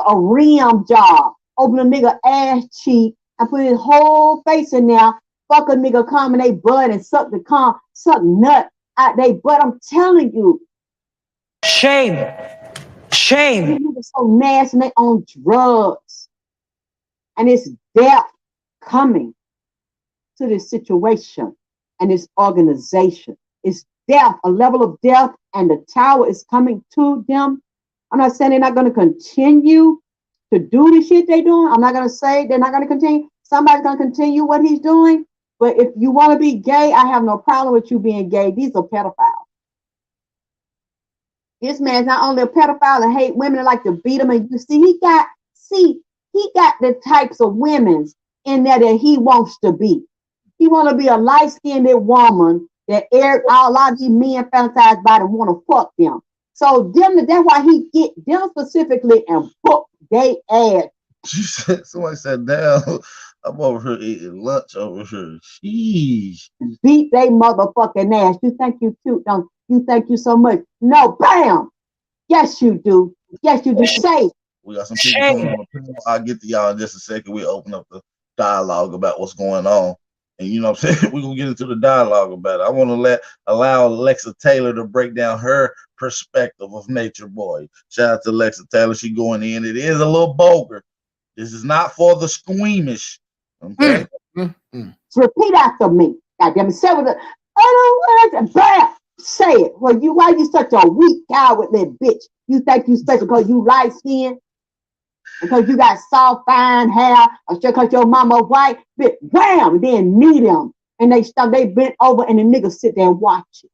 A rim job, open a nigga ass cheek and put his whole face in there, fuck a nigga come in they butt and suck nut out they butt. I'm telling you. Shame. Shame. These niggas so nasty and they on drugs. And it's death coming to this situation and this organization. It's death, a level of death, and the tower is coming to them. I'm not saying they're not going to continue to do the shit they're doing. I'm not going to say they're not going to continue. Somebody's going to continue what he's doing. But if you want to be gay, I have no problem with you being gay. These are pedophiles. This man's not only a pedophile and hate women and like to beat them. And you see, he got the types of women in there that he wants to be. He want to be a light-skinned woman that a lot of these men fantasize about and want to fuck them. So that's why he get them specifically and book they ass. She said, somebody said, damn, I'm over here eating lunch over here. Sheesh. Beat they motherfucking ass. You think you cute, don't you? Think you so much? No, bam. Yes, you do. Yes, you do. Say. We got some people coming on the panel. I'll get to y'all in just a second. We'll open up the dialogue about what's going on. And you know what I'm saying? We're going to get into the dialogue about it. I want to allow Alexa Taylor to break down her perspective of Nature Boy. Shout out to Alexa Taylor. She going in. It is a little vulgar. This is not for the squeamish. Okay? Repeat after me. Goddamn it. Say with it. I don't want to. Bam. Say it. Well, why you such a weak cowardly bitch? You think you special because you light skinned? Because you got soft, fine hair, or because your mama white, bitch, wham, then knee them. And they bent over and the niggas sit there and watch it.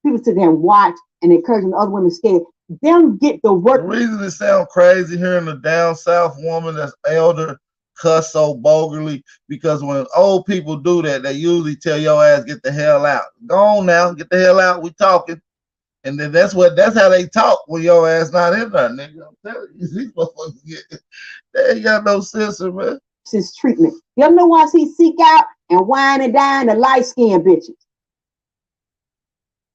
People sit there and watch and encouraging the other women scared. Them get the work. The reason it sounds crazy hearing a down south woman that's elder cuss so vulgarly, because when old people do that, they usually tell your ass, get the hell out. Go on now, get the hell out, we talking. And then that's how they talk when your ass not in there, nigga. I'm telling you, these motherfuckers they ain't got no censor, man. His treatment. You ever know once he seek out and whine and dine the light skinned bitches?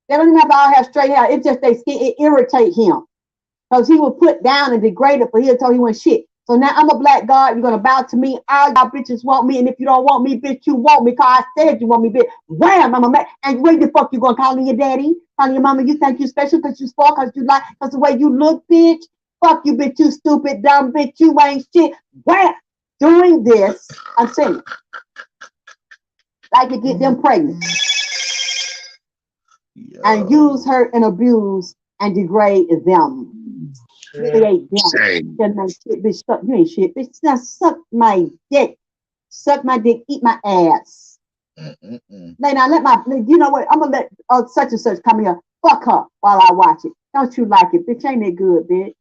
They don't even have to all have straight hair. It's just they skin. It irritates him because he was put down and degraded, but he told he went shit. So now I'm a black god. You're gonna bow to me. All y'all bitches want me, and if you don't want me, bitch, you want me. Cause I said you want me, bitch. Wham! I'm a man. And where the fuck you gonna call your daddy? Calling your mama? You think you special because you spoiled, because you like, because the way you look, bitch. Fuck you, bitch. You stupid, dumb bitch. You ain't shit. Wham! Doing this, I'm saying, like to get them pregnant. And use, hurt, and abuse and degrade them. Humiliate them. Tell them, shit, bitch, suck, you ain't shit, bitch. Now suck my dick. Suck my dick, eat my ass. Now let my, you know what? I'm gonna let such and such come here. Fuck her while I watch it. Don't you like it, bitch? Ain't it good, bitch?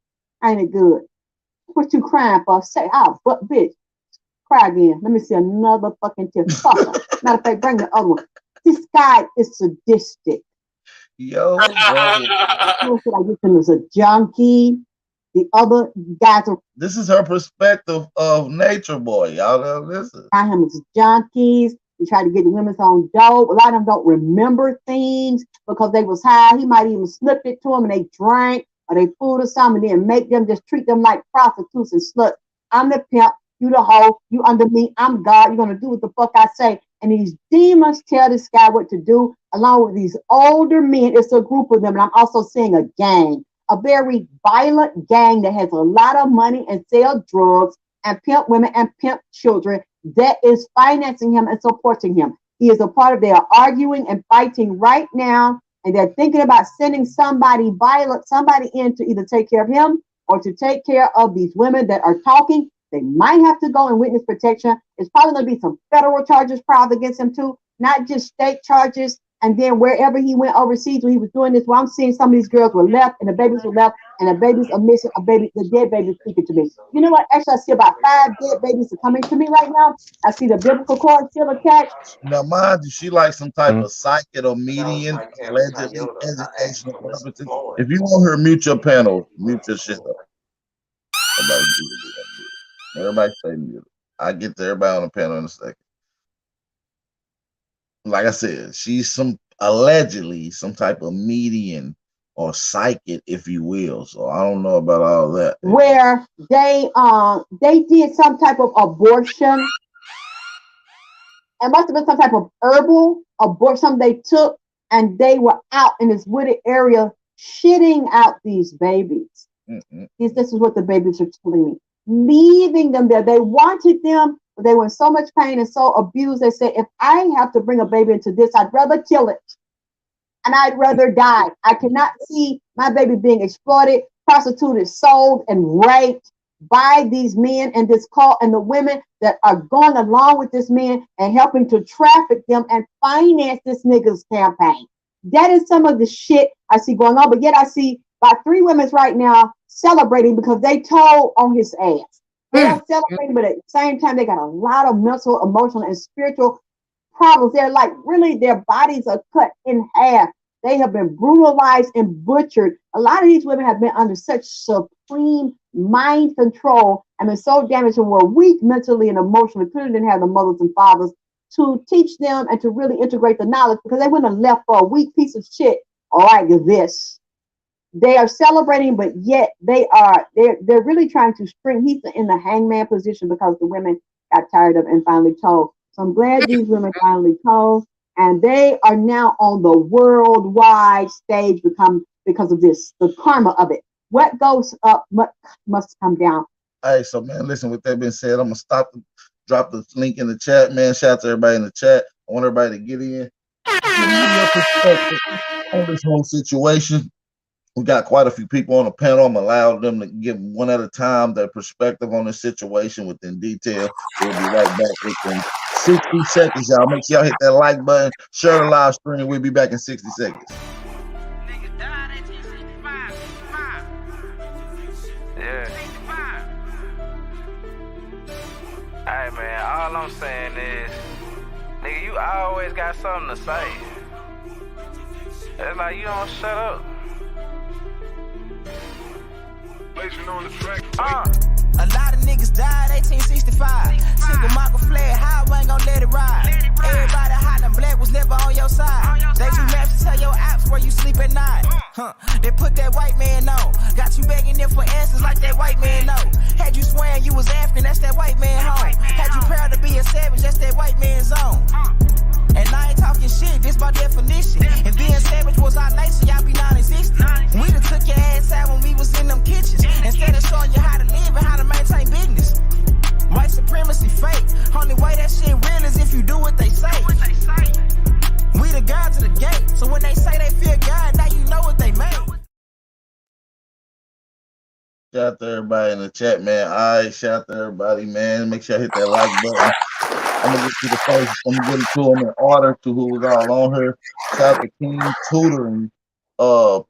Ain't it good? What you crying for? Say, but bitch, cry again. Let me see another fucking tear. Fuck her. Matter of fact, bring the other one. This guy is sadistic. Yo, I get him as a junkie. The other guys are. This is her perspective of Nature Boy. Y'all know listen. Got him as junkies. They try to get the women's on dope. A lot of them don't remember things because they was high. He might even slip it to them and they drank or they food or something and then make them just treat them like prostitutes and sluts. I'm the pimp. You the hoe. You under me. I'm God. You're gonna do what the fuck I say. And these demons tell this guy what to do, along with these older men. It's a group of them. And I'm also seeing a gang, a very violent gang that has a lot of money and sell drugs and pimp women and pimp children that is financing him and supporting him. He is a part of, they are arguing and fighting right now. And they're thinking about sending somebody violent, somebody in to either take care of him or to take care of these women that are talking. They might have to go in witness protection. It's probably going to be some federal charges filed against him too, not just state charges. And then wherever he went overseas when he was doing this, well, I'm seeing some of these girls were left and the babies were left and the babies are missing. The dead baby speaking to me. You know what? Actually, I see about 5 dead babies are coming to me right now. I see the biblical cord still attached. Now, mind you, she like some type of psychic or medium, allegedly educational purposes. If you want her, mute your panel, mute your shit up. Everybody stay muted. I get to everybody on the panel in a second. Like I said, she's allegedly some type of medium or psychic, if you will. So I don't know about all that. Where they did some type of abortion. It must have been some type of herbal abortion they took, and they were out in this wooded area shitting out these babies. This is what the babies are telling me. Leaving them there. They wanted them, but they were in so much pain and so abused. They said, if I have to bring a baby into this, I'd rather kill it. And I'd rather die. I cannot see my baby being exploited, prostituted, sold, and raped by these men and this cult and the women that are going along with this man and helping to traffic them and finance this nigga's campaign. That is some of the shit I see going on. But yet I see about 3 women right now celebrating because they told on his ass. They are celebrating, but at the same time, they got a lot of mental, emotional, and spiritual problems. They're like, really, their bodies are cut in half. They have been brutalized and butchered. A lot of these women have been under such supreme mind control and been so damaged and were weak mentally and emotionally. Clearly didn't have the mothers and fathers to teach them and to really integrate the knowledge because they wouldn't have left for a weak piece of shit. All right, this. They are celebrating, but yet they're really trying to string. He's in the hangman position because the women got tired of and finally told. So I'm glad these women finally told, and they are now on the worldwide stage because of this, the karma of it. What goes up must come down. All right, so man, listen. With that being said, I'm gonna drop the link in the chat, man. Shout out to everybody in the chat. I want everybody to get in. Give me your perspective on this whole situation. We got quite a few people on the panel. I'm allowed them to give one at a time their perspective on the situation within detail. We'll be right back within 60 seconds, y'all. Make sure y'all hit that like button, share the live stream. We'll be back in 60 seconds. Yeah. Hey, man, all I'm saying is, nigga, you always got something to say. It's like you don't shut up. A lot of niggas died 1865. Single Michael fled, how I ain't gon' let it ride. Everybody hollering black was never on your side. They do maps to tell your apps where you sleep at night. They put that white man on. Got you begging them for answers like that white man know. Had you swearing you was African, that's that white man home. Had you proud to be a savage, that's that white man's zone. And I ain't talking shit, this by definition. And being savage was our nature, y'all be non-existent. We done took your ass out when we was in them kitchens. Instead of showing you how to live and how to maintain business. White supremacy fake. Only way that shit real is if you do what they say. We the guards of the gate. So when they say they fear God, now you know what they made. Shout out to everybody in the chat, man. All right, shout out to everybody, man. Make sure I hit that like button. I'm gonna get to the first. I'm gonna get into them in order to who was all on here. Shout out to King Tutoring.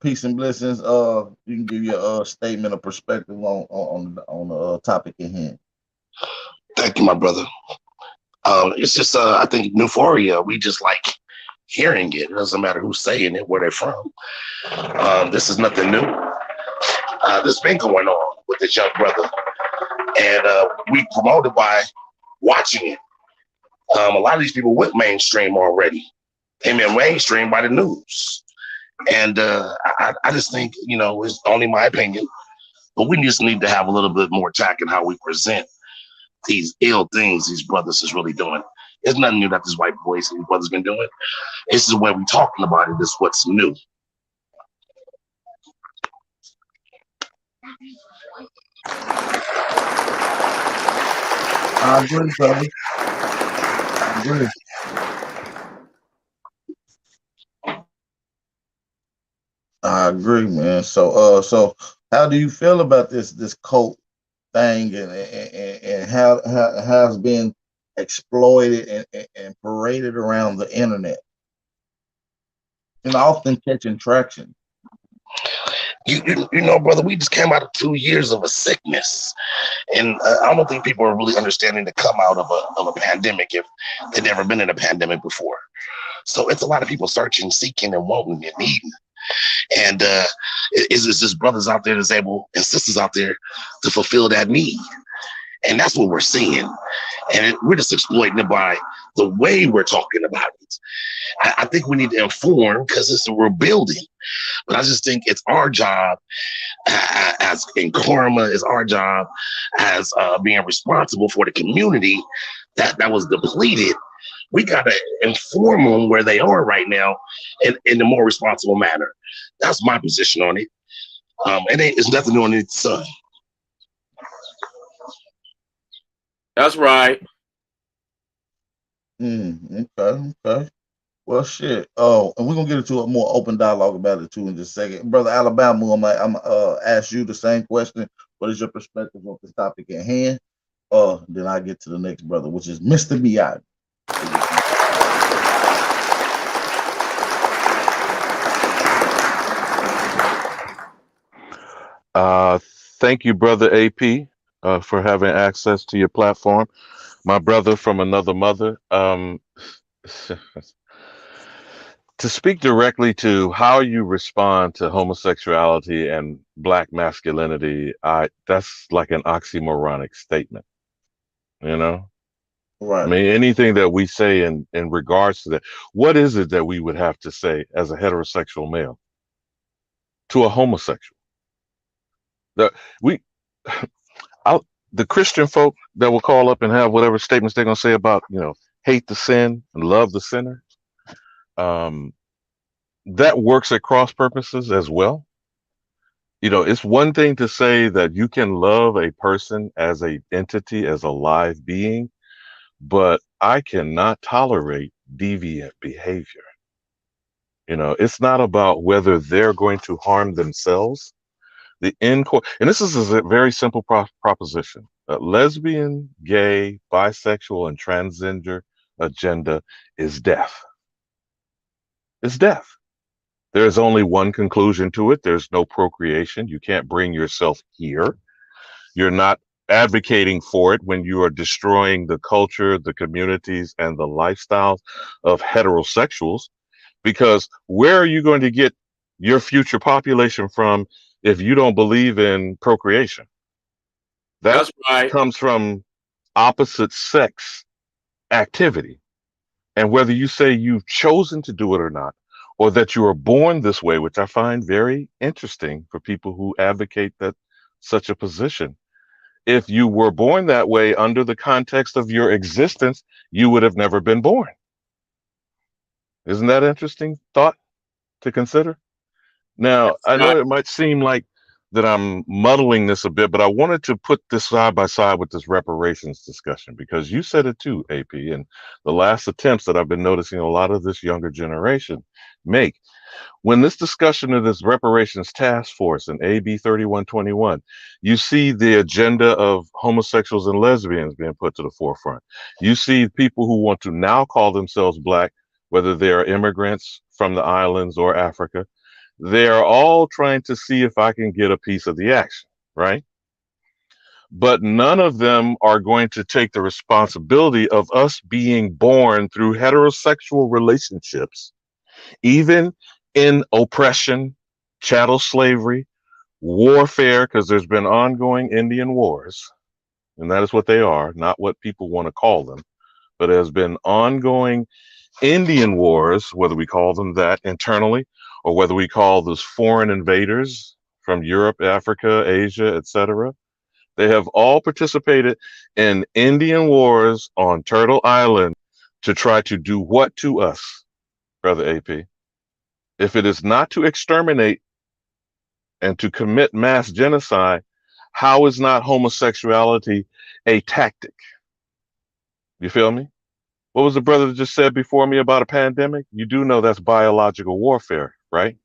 Peace and blessings. You can give your statement of perspective on the topic in hand. Thank you, my brother. It's just I think euphoria. We just like hearing it. It doesn't matter who's saying it, where they're from. This is nothing new. This has been going on with this young brother, and we promoted by watching it. A lot of these people went mainstream already. Came in mainstream by the news. And I just think, it's only my opinion, but we just need to have a little bit more tact in how we present these ill things these brothers is really doing. It's nothing new that this white boys and brothers been doing. This is when we talking about it. This is what's new. I agree, brother. I agree. I agree, man. So how do you feel about this cult thing and how it has been exploited and paraded around the internet and often catching traction? You know, brother, we just came out of 2 years of a sickness, and I don't think people are really understanding to come out of a pandemic if they've never been in a pandemic before. So it's a lot of people searching, seeking, and wanting and needing. And it's just brothers out there that's able and sisters out there to fulfill that need. And that's what we're seeing. And we're just exploiting it by the way we're talking about it. I think we need to inform because we're building. But I just think it's our job as in karma, is our job as being responsible for the community that was depleted. We got to inform them where they are right now in a more responsible manner. That's my position on it. It's nothing new on its son. That's right. Okay. Well, shit. Oh, and we're gonna get into a more open dialogue about it too in just a second, brother Alabama. I'm ask you the same question. What is your perspective of this topic at hand? Then I get to the next brother, which is Mr. Miyagi. Thank you, brother AP, for having access to your platform. My brother from another mother. To speak directly to how you respond to homosexuality and black masculinity, that's like an oxymoronic statement, you know? Right. I mean, anything that we say in regards to that, what is it that we would have to say as a heterosexual male to a homosexual? The Christian folk that will call up and have whatever statements they're gonna say about, hate the sin and love the sinner. That works at cross purposes as well. It's one thing to say that you can love a person as a entity, as a live being, but I cannot tolerate deviant behavior. It's not about whether they're going to harm themselves. And this is a very simple proposition. Lesbian, gay, bisexual, and transgender agenda is death. It's death. There's only one conclusion to it. There's no procreation. You can't bring yourself here. You're not advocating for it when you are destroying the culture, the communities, and the lifestyles of heterosexuals. Because where are you going to get your future population from if you don't believe in procreation. That That's right. comes from opposite sex activity. And whether you say you've chosen to do it or not, or that you are born this way, which I find very interesting for people who advocate that such a position. If you were born that way under the context of your existence, you would have never been born. Isn't that an interesting thought to consider? Now, I know it might seem like that I'm muddling this a bit, but I wanted to put this side by side with this reparations discussion because you said it too, AP, and the last attempts that I've been noticing a lot of this younger generation make. When this discussion of this reparations task force and AB 3121, you see the agenda of homosexuals and lesbians being put to the forefront. You see people who want to now call themselves Black, whether they are immigrants from the islands or Africa. They are all trying to see if I can get a piece of the action, right? But none of them are going to take the responsibility of us being born through heterosexual relationships, even in oppression, chattel slavery, warfare, because there's been ongoing Indian wars, and that is what they are, not what people want to call them, but there's been ongoing Indian wars, whether we call them that internally, or whether we call those foreign invaders from Europe, Africa, Asia, etc. They have all participated in Indian wars on Turtle Island to try to do what to us, Brother AP? If it is not to exterminate and to commit mass genocide, how is not homosexuality a tactic? You feel me? What was the brother that just said before me about a pandemic? You do know that's biological warfare, right?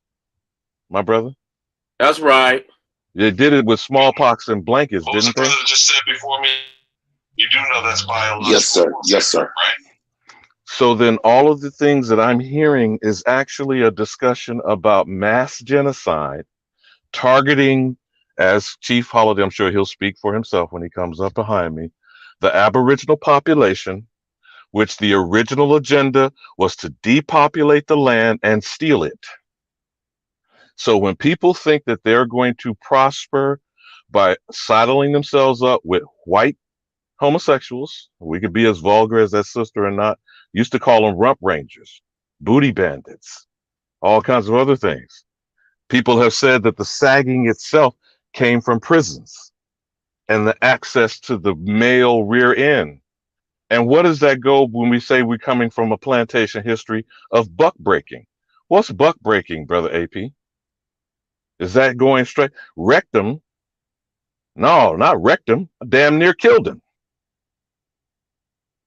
My brother? That's right. They did it with smallpox and blankets, What was didn't the brother they? that just said before me? You do know that's biological. Yes, sir. Yes, sir. Right? So then all of the things that I'm hearing is actually a discussion about mass genocide, targeting, as Chief Holiday, I'm sure he'll speak for himself when he comes up behind me, the Aboriginal population, which the original agenda was to depopulate the land and steal it. So when people think that they're going to prosper by saddling themselves up with white homosexuals, we could be as vulgar as that sister or not, used to call them rump rangers, booty bandits, all kinds of other things. People have said that the sagging itself came from prisons and the access to the male rear end. And what does that go when we say we're coming from a plantation history of buck breaking? What's buck breaking, Brother AP? Is that going straight? Wrecked him? No, not wrecked him. Damn near killed him.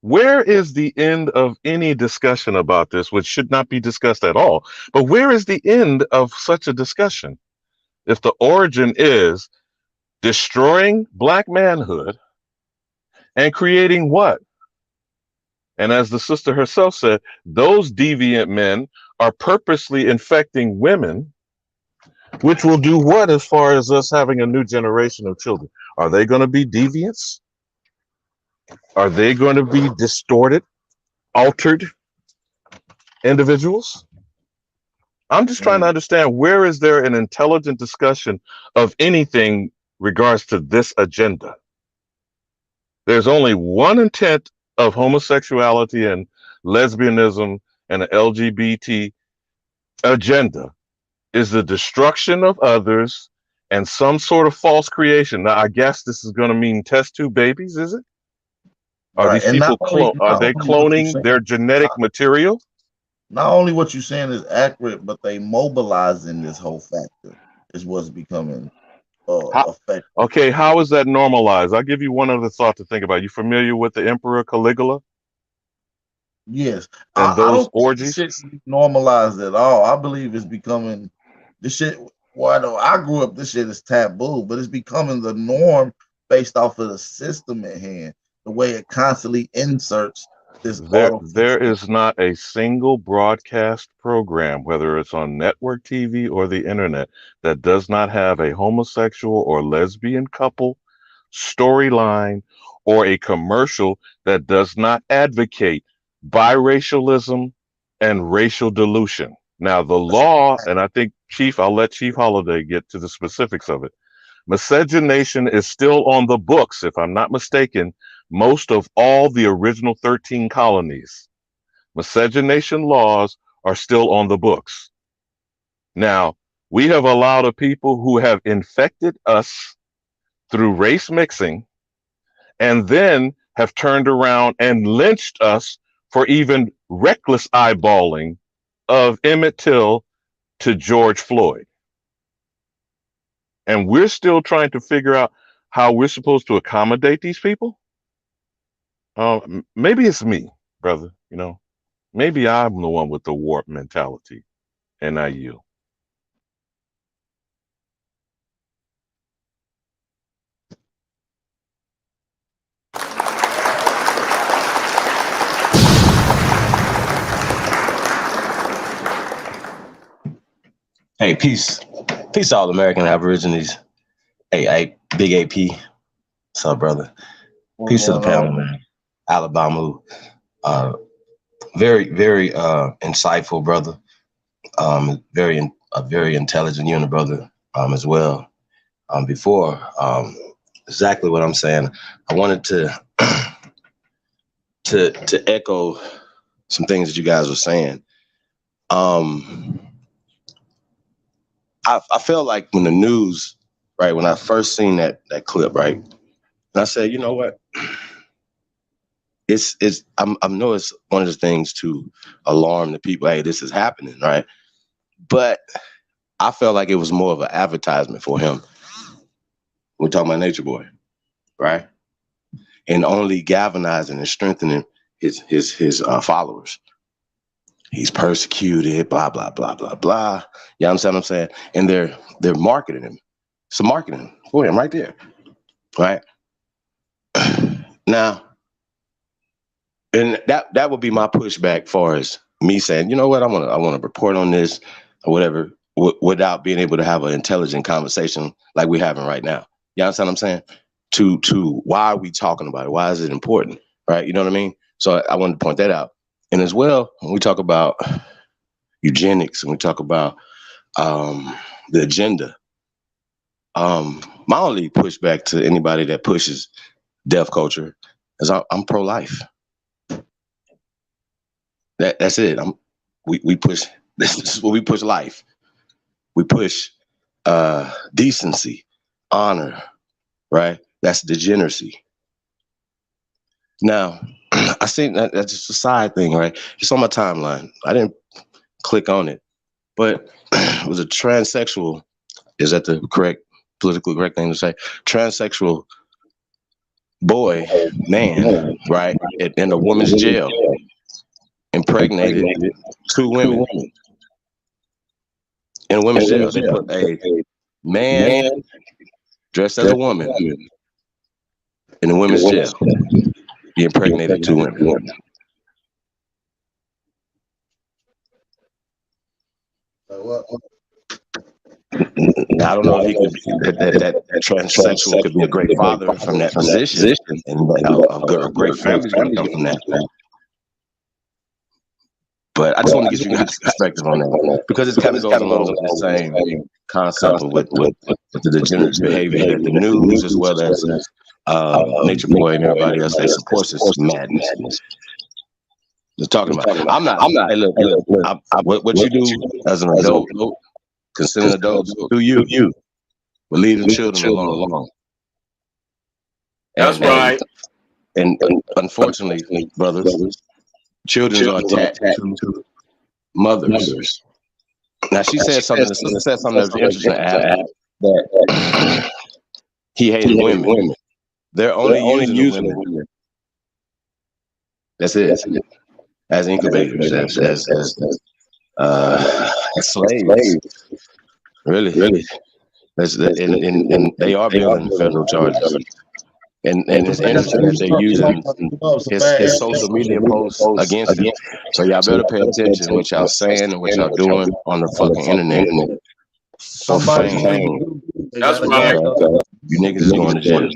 Where is the end of any discussion about this, which should not be discussed at all? But where is the end of such a discussion? If the origin is destroying Black manhood and creating what? And as the sister herself said, those deviant men are purposely infecting women, which will do what as far as us having a new generation of children? Are they going to be deviants? Are they going to be distorted, altered individuals? I'm just trying to understand, where is there an intelligent discussion of anything regards to this agenda? There's only one intent of homosexuality and lesbianism and the LGBT agenda, is the destruction of others and some sort of false creation. Now, I guess this is going to mean test tube babies, is it? Are Right. these And people are they not only what you're cloning saying, their genetic material? not only what you're saying is accurate, but they mobilizing this whole factor is what's becoming effective. Okay, how is that normalized? I'll give you one other thought to think about. You familiar with the Emperor Caligula Yes, and I those don't think this orgies? shit be normalized at all. I believe it's becoming this shit. Well, I know I grew up. This shit is taboo, but it's becoming the norm based off of the system at hand. The way it constantly inserts this There is not a single broadcast program, whether it's on network TV or the internet, that does not have a homosexual or lesbian couple storyline or a commercial that does not advocate biracialism and racial dilution. Now, the law, and I think I'll let Chief Holiday get to the specifics of it. Miscegenation is still on the books, if I'm not mistaken, most of all the original 13 colonies. Miscegenation laws are still on the books. Now, we have allowed a people who have infected us through race mixing and then have turned around and lynched us for even reckless eyeballing of Emmett Till to George Floyd. And we're still trying to figure out how we're supposed to accommodate these people. Maybe it's me, brother. Maybe I'm the one with the warped mentality, and I yield. Hey, peace to all American Aborigines. Hey, Big AP. What's up, brother? Peace to the panel, man. Alabama. Very, very insightful, brother. Very intelligent unit, brother, as well. Before exactly what I'm saying, I wanted to echo some things that you guys were saying. I felt like when the news, right, when I first seen that clip, right, and I said, you know what, I know it's one of the things to alarm the people. Hey, this is happening, right? But I felt like it was more of an advertisement for him. We're talking about Nature Boy, right? And only galvanizing and strengthening his followers. He's persecuted, blah, blah, blah, blah, blah. You understand what I'm saying? And they're marketing him. It's marketing for him right there. Right? Now, and that would be my pushback far as me saying, you know what, I want to report on this or whatever without being able to have an intelligent conversation like we're having right now. You understand what I'm saying? To why are we talking about it? Why is it important? Right? You know what I mean? So I wanted to point that out. And as well, when we talk about eugenics and we talk about the agenda, my only pushback to anybody that pushes deaf culture is I'm pro-life. That's it. We push. This is what we push: life. We push decency, honor. Right? That's degeneracy. Now, I think that's just a side thing, right? It's on my timeline. I didn't click on it, but it was a transsexual. Is that the politically correct thing to say? Transsexual boy, man, right? In a woman's jail, impregnated 2 women. In a women's jail, they put a man dressed as a woman in a women's jail. He impregnated 2 women. Now, I don't know if he could that transsexual could be a great father from that position, and a great family can come from that. But I just want to get you guys' perspective on that, because it kind of goes along with the same concept with the degenerate behavior that the news, as well as Nature Boy and everybody else that supports this madness. They're talking about. I'm not. Hey, look. What you do as an adult, consider adults, do you? But leave the children alone. That's right. And unfortunately, brothers, children are attached to mothers. Now, she said something. The sister said something that was interesting. That he hated women. They're only using women. That's it. As incubators, as slaves. Really. And they are building federal charges. And it's interesting that they're using his social media posts against him. So y'all better pay attention to what y'all saying and what y'all doing on the fucking internet. For fame. That's right. You niggas is going to jail.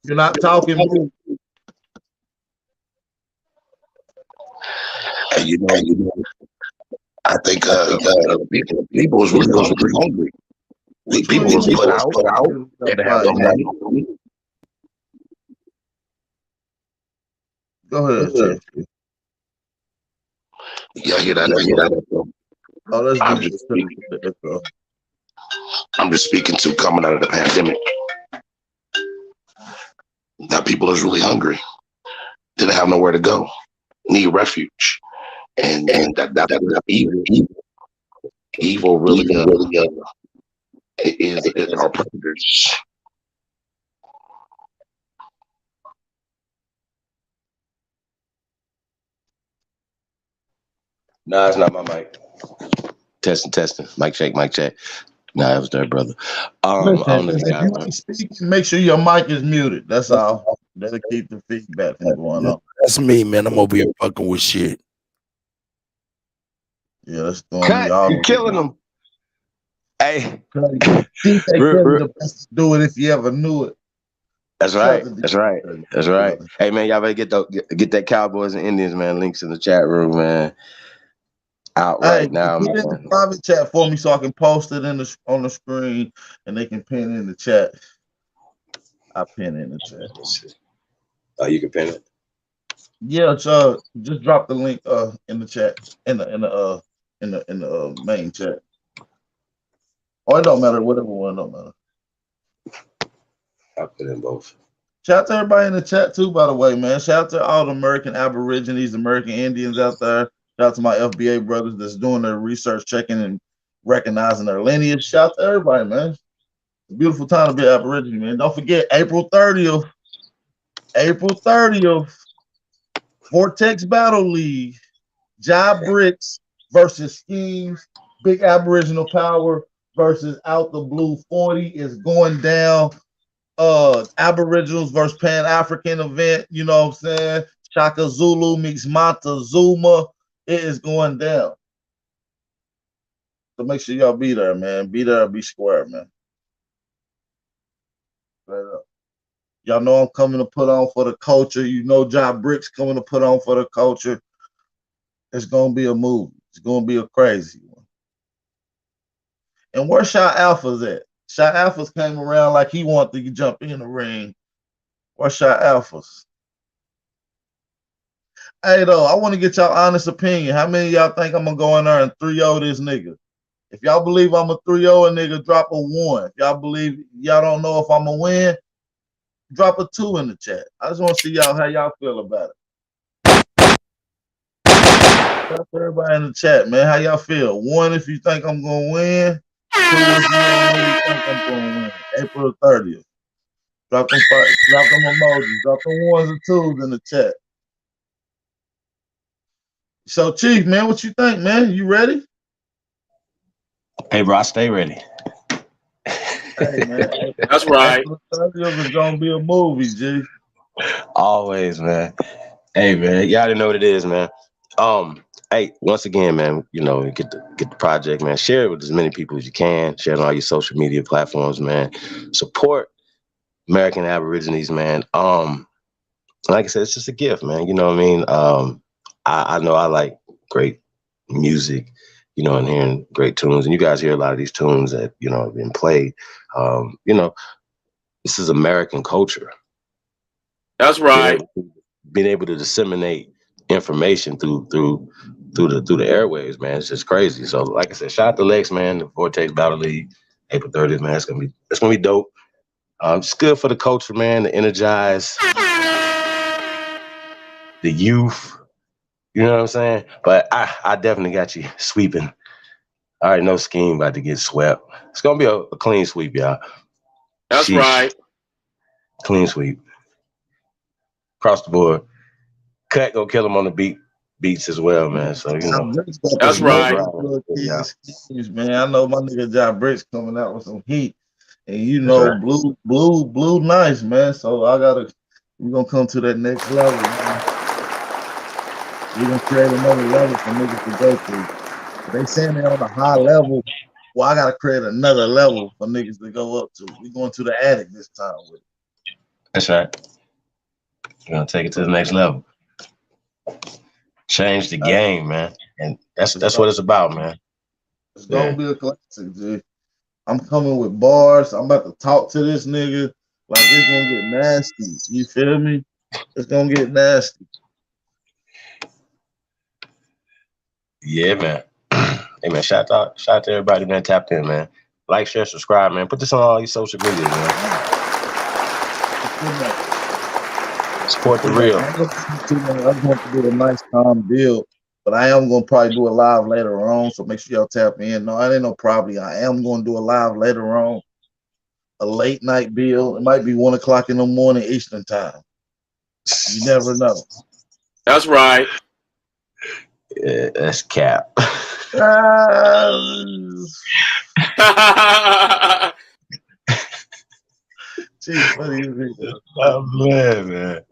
You're not talking. You know, I think people was really hungry. People was put out. They didn't have no money. Go ahead, Chief. Yeah, I hear that. Oh, let's I'm do just I'm just speaking to coming out of the pandemic. That people is really hungry. Didn't have nowhere to go. Need refuge. And that evil really is our predators. Nah, it's not my mic. Testing. Mic check. Nah, it was there, brother. I don't know if you Listen, if guys you ain't speaking, make sure your mic is muted. That's all. That'll keep the feedback from going on. That's me, man. I'm over here fucking with shit. Yeah, that's throwing me Cut, off. you killing them. Hey. DJ Kelly the best to do it if you ever knew it. That's right. Hey, man, y'all better get that Cowboys and Indians, man. Links in the chat room, man. Out right now, put man. it in the private chat for me so I can post it on the screen and they can pin it in the chat. I pin it in the chat. Oh, you can pin it. Yeah, so just drop the link in the chat in the main chat. Oh, it don't matter. Whatever one, don't matter. I put in both. Shout out to everybody in the chat too, by the way, man. Shout out to all the American Aborigines, American Indians out there. Shout out to my FBA brothers that's doing their research, checking and recognizing their lineage. Shout out to everybody, man. It's a beautiful time to be Aborigine, man. Don't forget, April 30th, Vortex Battle League, Job Bricks versus Schemes, Big Aboriginal Power versus Out the Blue 40 is going down. Aboriginals versus Pan-African event, you know what I'm saying? Shaka Zulu meets Montezuma. It is going down. So make sure y'all be there, man. Be there, be square, man. Straight up. Y'all know I'm coming to put on for the culture. You know Job Bricks coming to put on for the culture. It's gonna be a movie. It's gonna be a crazy one. And where Shy Alpha's at? Shy Alpha's came around like he wanted to jump in the ring. Where's Shy Alpha's? Hey, though, I want to get y'all honest opinion. How many of y'all think I'm going to go in there and 3-0 this nigga? If y'all believe I'm a 3-0 a nigga, drop a 1. If y'all believe y'all don't know if I'm going to win, drop a 2 in the chat. I just want to see y'all how y'all feel about it. Shout out to everybody in the chat, man. How y'all feel? 1 if you think I'm going to win. 2 if you don't really think I'm going to win. April 30th. Drop them emojis. Drop them 1s and 2s in the chat. So, Chief, man, what you think, man? You ready? Hey, bro, I stay ready. Hey, man. That's right. It's gonna be a movie, G. Always, man. Hey, man, y'all already know what it is, man. Hey, once again, man, you know, get the project, man. Share it with as many people as you can. Share it on all your social media platforms, man. Support American Aborigines, man. Like I said, it's just a gift, man. You know what I mean? I know I like great music, you know, and hearing great tunes. And you guys hear a lot of these tunes that, you know, have been played. You know, this is American culture. That's right. Being able to disseminate information through the airwaves, man, it's just crazy. So, like I said, shout out to Lex, man, the Vortex Battle League, April 30th, man. It's gonna be dope. It's good for the culture, man, to energize the youth. You know what I'm saying? But I definitely got you sweeping. All right, no Scheme about to get swept. It's gonna be a clean sweep, y'all. That's right. Clean sweep. Across the board. Cut go kill him on the beats as well, man. So you know. That's right. Man, I know my nigga Job Bricks coming out with some heat. And you know, blue nice, man. So we're gonna come to that next level, man. We're gonna create another level for niggas to go through. They saying they're on a high level. Well, I gotta create another level for niggas to go up to. We're going to the attic this time with it. That's right. We're gonna take it to the next level. Change the game, man. And that's what it's about, man. It's gonna be a classic, G. I'm coming with bars. I'm about to talk to this nigga. Like it's gonna get nasty. You feel me? It's gonna get nasty. Yeah, man. Hey, man, shout out to everybody, man. Tapped in, man. Like, share, subscribe, man. Put this on all your social media, man. Support the real. I'm going to do a nice calm deal, but I am going to probably do a live later on. So make sure y'all tap in. No, I ain't no probably. I am going to do a live later on. A late night bill. It might be 1 o'clock in the morning Eastern time. You never know. That's right. Yeah, that's cap. Jeez, what do you think? Oh, man.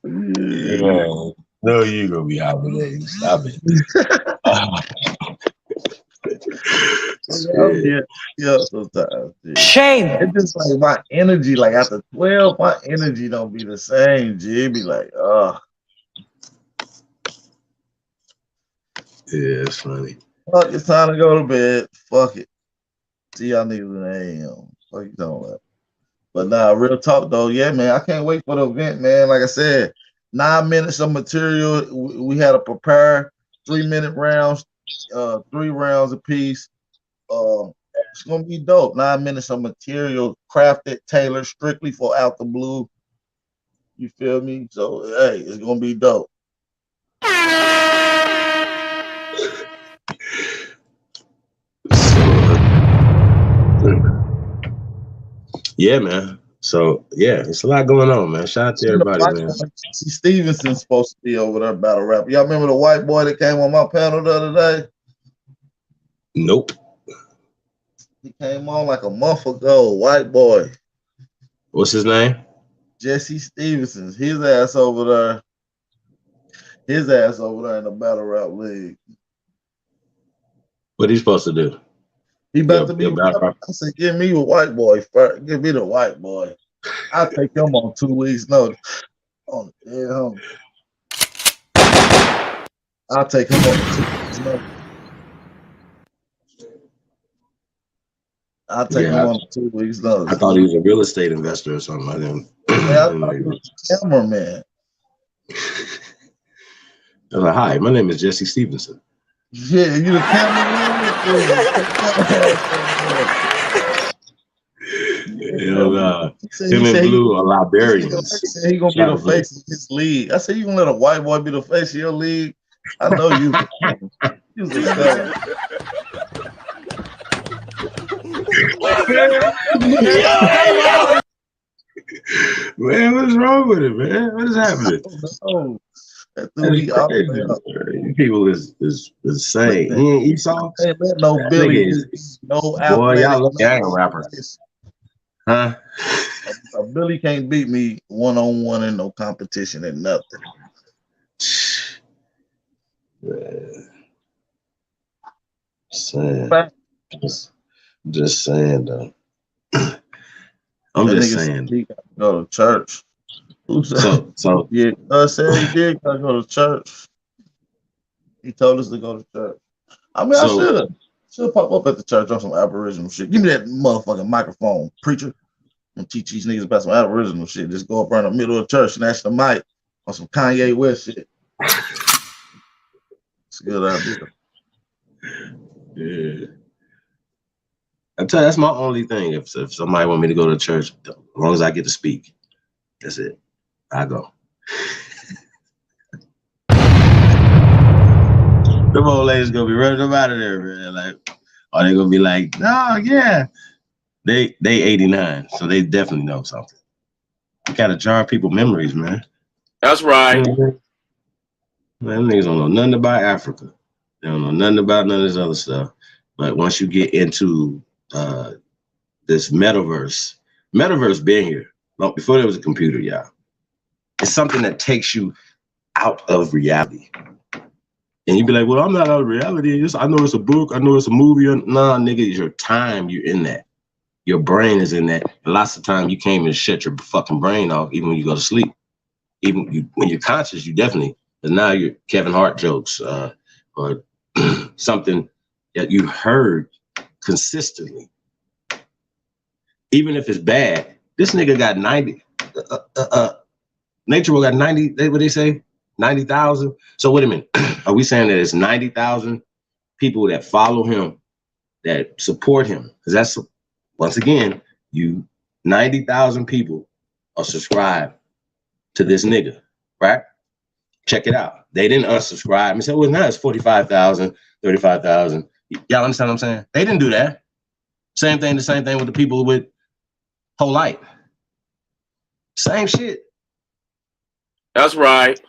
Yeah. No, you gonna be out with that. Stop it. Yeah, sometimes. Dude. Shame. It's just like my energy, like after 12, my energy don't be the same, G. It be like, Yeah, it's funny. fuck, it's time to go to bed. Fuck it. See y'all niggas in the AM. Fuck you talking about? But nah, real talk though, yeah, man. I can't wait for the event, man. Like I said, 9 minutes of material. We had to prepare 3-minute rounds, 3 rounds apiece. It's gonna be dope. 9 minutes of material, crafted, tailored strictly for Out the Blue. You feel me? So hey, it's gonna be dope. Yeah, man. So yeah, it's a lot going on, man. Shout out to everybody, man. Jesse Stevenson's supposed to be over there battle rap. Y'all remember the white boy that came on my panel the other day? Nope. He came on like a month ago. White boy. What's his name? Jesse Stevenson. His ass over there. His ass over there in the battle rap league. What he supposed to do? He about to be. I said, give me a white boy first. Give me the white boy. I'll take him on 2 weeks' notice. On the I'll take him on 2 weeks' notice. I'll take him on 2 weeks' notice. I thought he was a real estate investor or something. I didn't. Yeah, I thought he was a cameraman. I was like, hi, my name is Jesse Stevenson. Yeah, you the cameraman? Him and Blue are librarians. He said he gonna be the face of his league. I said, you gonna let a white boy be the face of your league? I know you. You was a stud. Man, what's wrong with it, man? What is happening? Oh, you people is insane. He ain't Esau. Hey, no Billy, no boy, y'all look gang rapper. Huh? A Billy can't beat me 1-on-1 in no competition and nothing. Just saying though. I'm just saying. He gotta go to church. So yeah, I said he did gotta go to church. He told us to go to church. I mean, I should pop up at the church on some Aboriginal shit. Give me that motherfucking microphone, preacher. I'm gonna teach these niggas about some Aboriginal shit. Just go up around the middle of the church, snatch the mic on some Kanye West shit. It's a good idea. Yeah. I tell you, that's my only thing. If somebody want me to go to church, as long as I get to speak, that's it. I go. Them old ladies gonna be running them out of there, man. Like, or they gonna be like, no, yeah. They 89, so they definitely know something. You gotta jar people memories, man. That's right. Man, them niggas don't know nothing about Africa. They don't know nothing about none of this other stuff. But once you get into this metaverse being here, well, before there was a computer, y'all, it's something that takes you out of reality. And you'd be like, well, I'm not out of reality. I know it's a book. I know it's a movie. Nah, nigga, it's your time. You're in that. Your brain is in that. And lots of time you can't even shut your fucking brain off, even when you go to sleep. Even when you're conscious, you definitely. But now you're Kevin Hart jokes or something that you heard consistently, even if it's bad. This nigga got 90. Nature Boy got 90. What they say? 90,000. So wait a minute. Are we saying that it's 90,000 people that follow him, that support him? Because that's, once again, 90,000 people are subscribed to this nigga, right? Check it out. They didn't unsubscribe and say, well, now it's 45,000, 35,000. Y'all understand what I'm saying? They didn't do that. Same thing with the people with Whole Light. Same shit. That's right.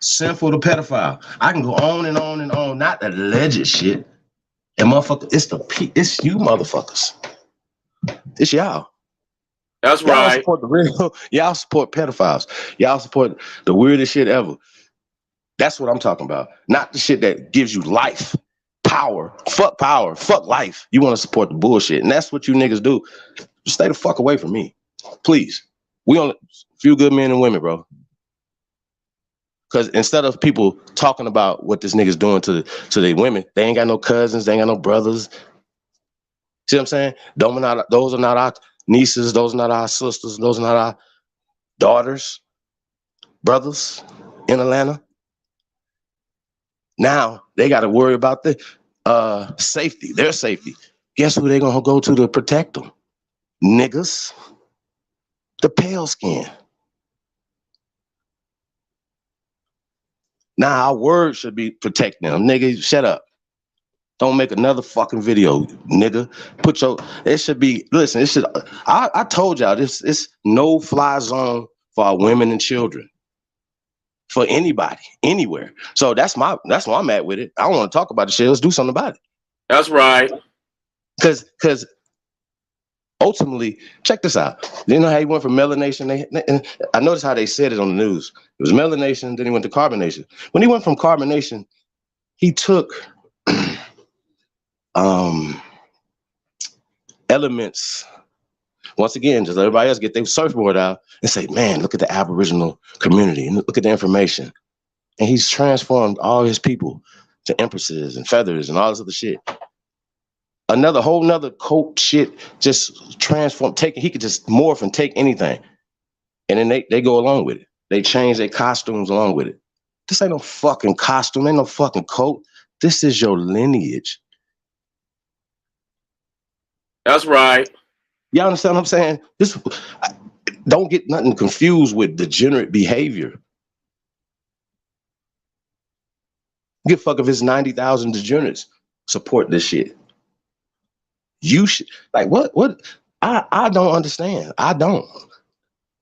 Sinful to pedophile. I can go on and on and on. Not the alleged shit. And motherfucker, it's you motherfuckers. It's y'all. That's Y'all right. support the real. Y'all support pedophiles. Y'all support the weirdest shit ever. That's what I'm talking about. Not the shit that gives you life, power. Fuck power. Fuck life. You want to support the bullshit, and that's what you niggas do. Just stay the fuck away from me, please. We only few good men and women, bro. Because instead of people talking about what this nigga's doing to their women, they ain't got no cousins, they ain't got no brothers. See what I'm saying? Those are not our nieces, those are not our sisters, those are not our daughters, brothers in Atlanta. Now they got to worry about the safety, their safety. Guess who they gonna go to protect them? Niggas, the pale skin. Now our word should be protecting them. Nigga, shut up. Don't make another fucking video, nigga. It should be, listen, I told y'all this, it's no fly zone for our women and children. For anybody, anywhere. So that's where I'm at with it. I don't want to talk about the shit. Let's do something about it. That's right. Because ultimately, check this out. You know how he went from melanation? I noticed how they said it on the news. It was melanation, then he went to carbonation. When he went from carbonation, he took elements. Once again, just let everybody else get their surfboard out and say, man, look at the Aboriginal community and look at the information. And he's transformed all his people to empresses and feathers and all this other shit. Whole nother cult shit, just transform, he could just morph and take anything. And then they go along with it. They change their costumes along with it. This ain't no fucking costume, ain't no fucking coat. This is your lineage. That's right. Y'all understand what I'm saying? Don't get nothing confused with degenerate behavior. Give a fuck if it's 90,000 degenerates support this shit. You should, like, what? I don't understand. I don't.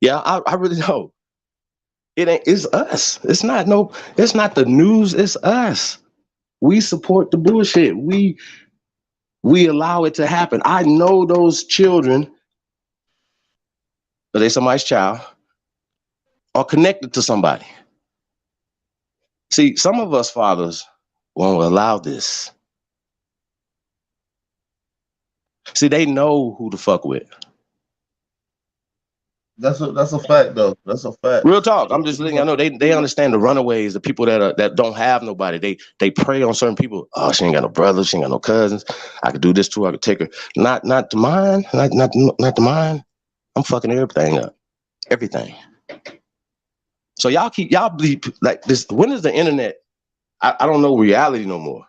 Yeah, I really don't. It's us. It's not the news, it's us. We support the bullshit. We allow it to happen. I know those children, but they somebody's child, are connected to somebody. See, some of us fathers won't allow this. See, they know who to fuck with. That's a fact, though. That's a fact. Real talk. I'm just letting I know they understand the runaways, the people that don't have nobody. They prey on certain people. Oh, she ain't got no brothers, she ain't got no cousins. I could do this to her, I could take her. Not to mine, not to mine. I'm fucking everything up. Everything. So y'all be like this. When is the internet? I don't know reality no more.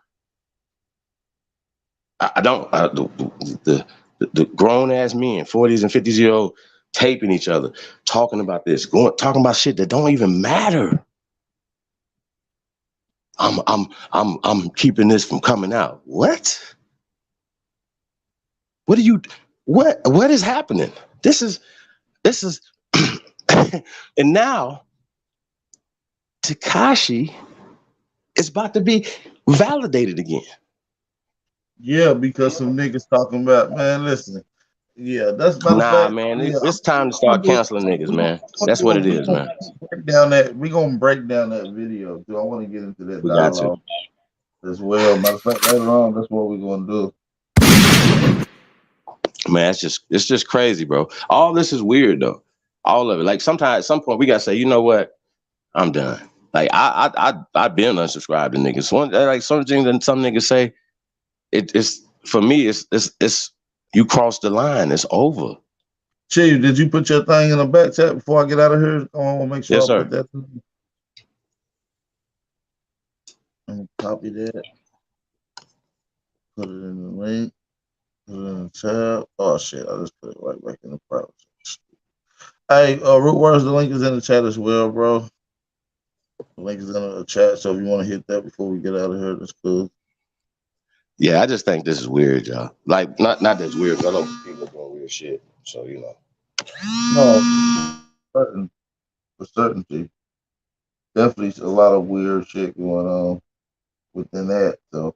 I don't. The grown ass men, 40s and 50s-year-old, taping each other, talking about this, talking about shit that don't even matter. I'm keeping this from coming out. What? What is happening? This is and now Tekashi is about to be validated again. Yeah, because some niggas talking about, man, listen. Yeah, that's about nah, man. It's time to start canceling niggas, man. That's what it is, man. We're gonna break down that video too. I want to get into that dialogue as well. Matter of fact, later on, that's what we're gonna do. Man, it's just crazy, bro. All this is weird though. All of it. Like sometimes at some point we gotta say, you know what? I'm done. Like I've been unsubscribed to niggas. Like some things that some niggas say, it's for me. It's you cross the line. It's over. Chief, did you put your thing in the back chat before I get out of here? I want to make sure Yes, I sir. put that. Let me copy that. Put it in the link. Put it in the tab. Oh shit! I just put it right back in the private. Hey, Root Words, the link is in the chat as well, bro. The link is in the chat, so if you want to hit that before we get out of here, that's cool. Yeah, I just think this is weird, y'all. Like, not that's weird, but I know people doing weird shit. So, you know. No, for certainty. Definitely a lot of weird shit going on within that. So,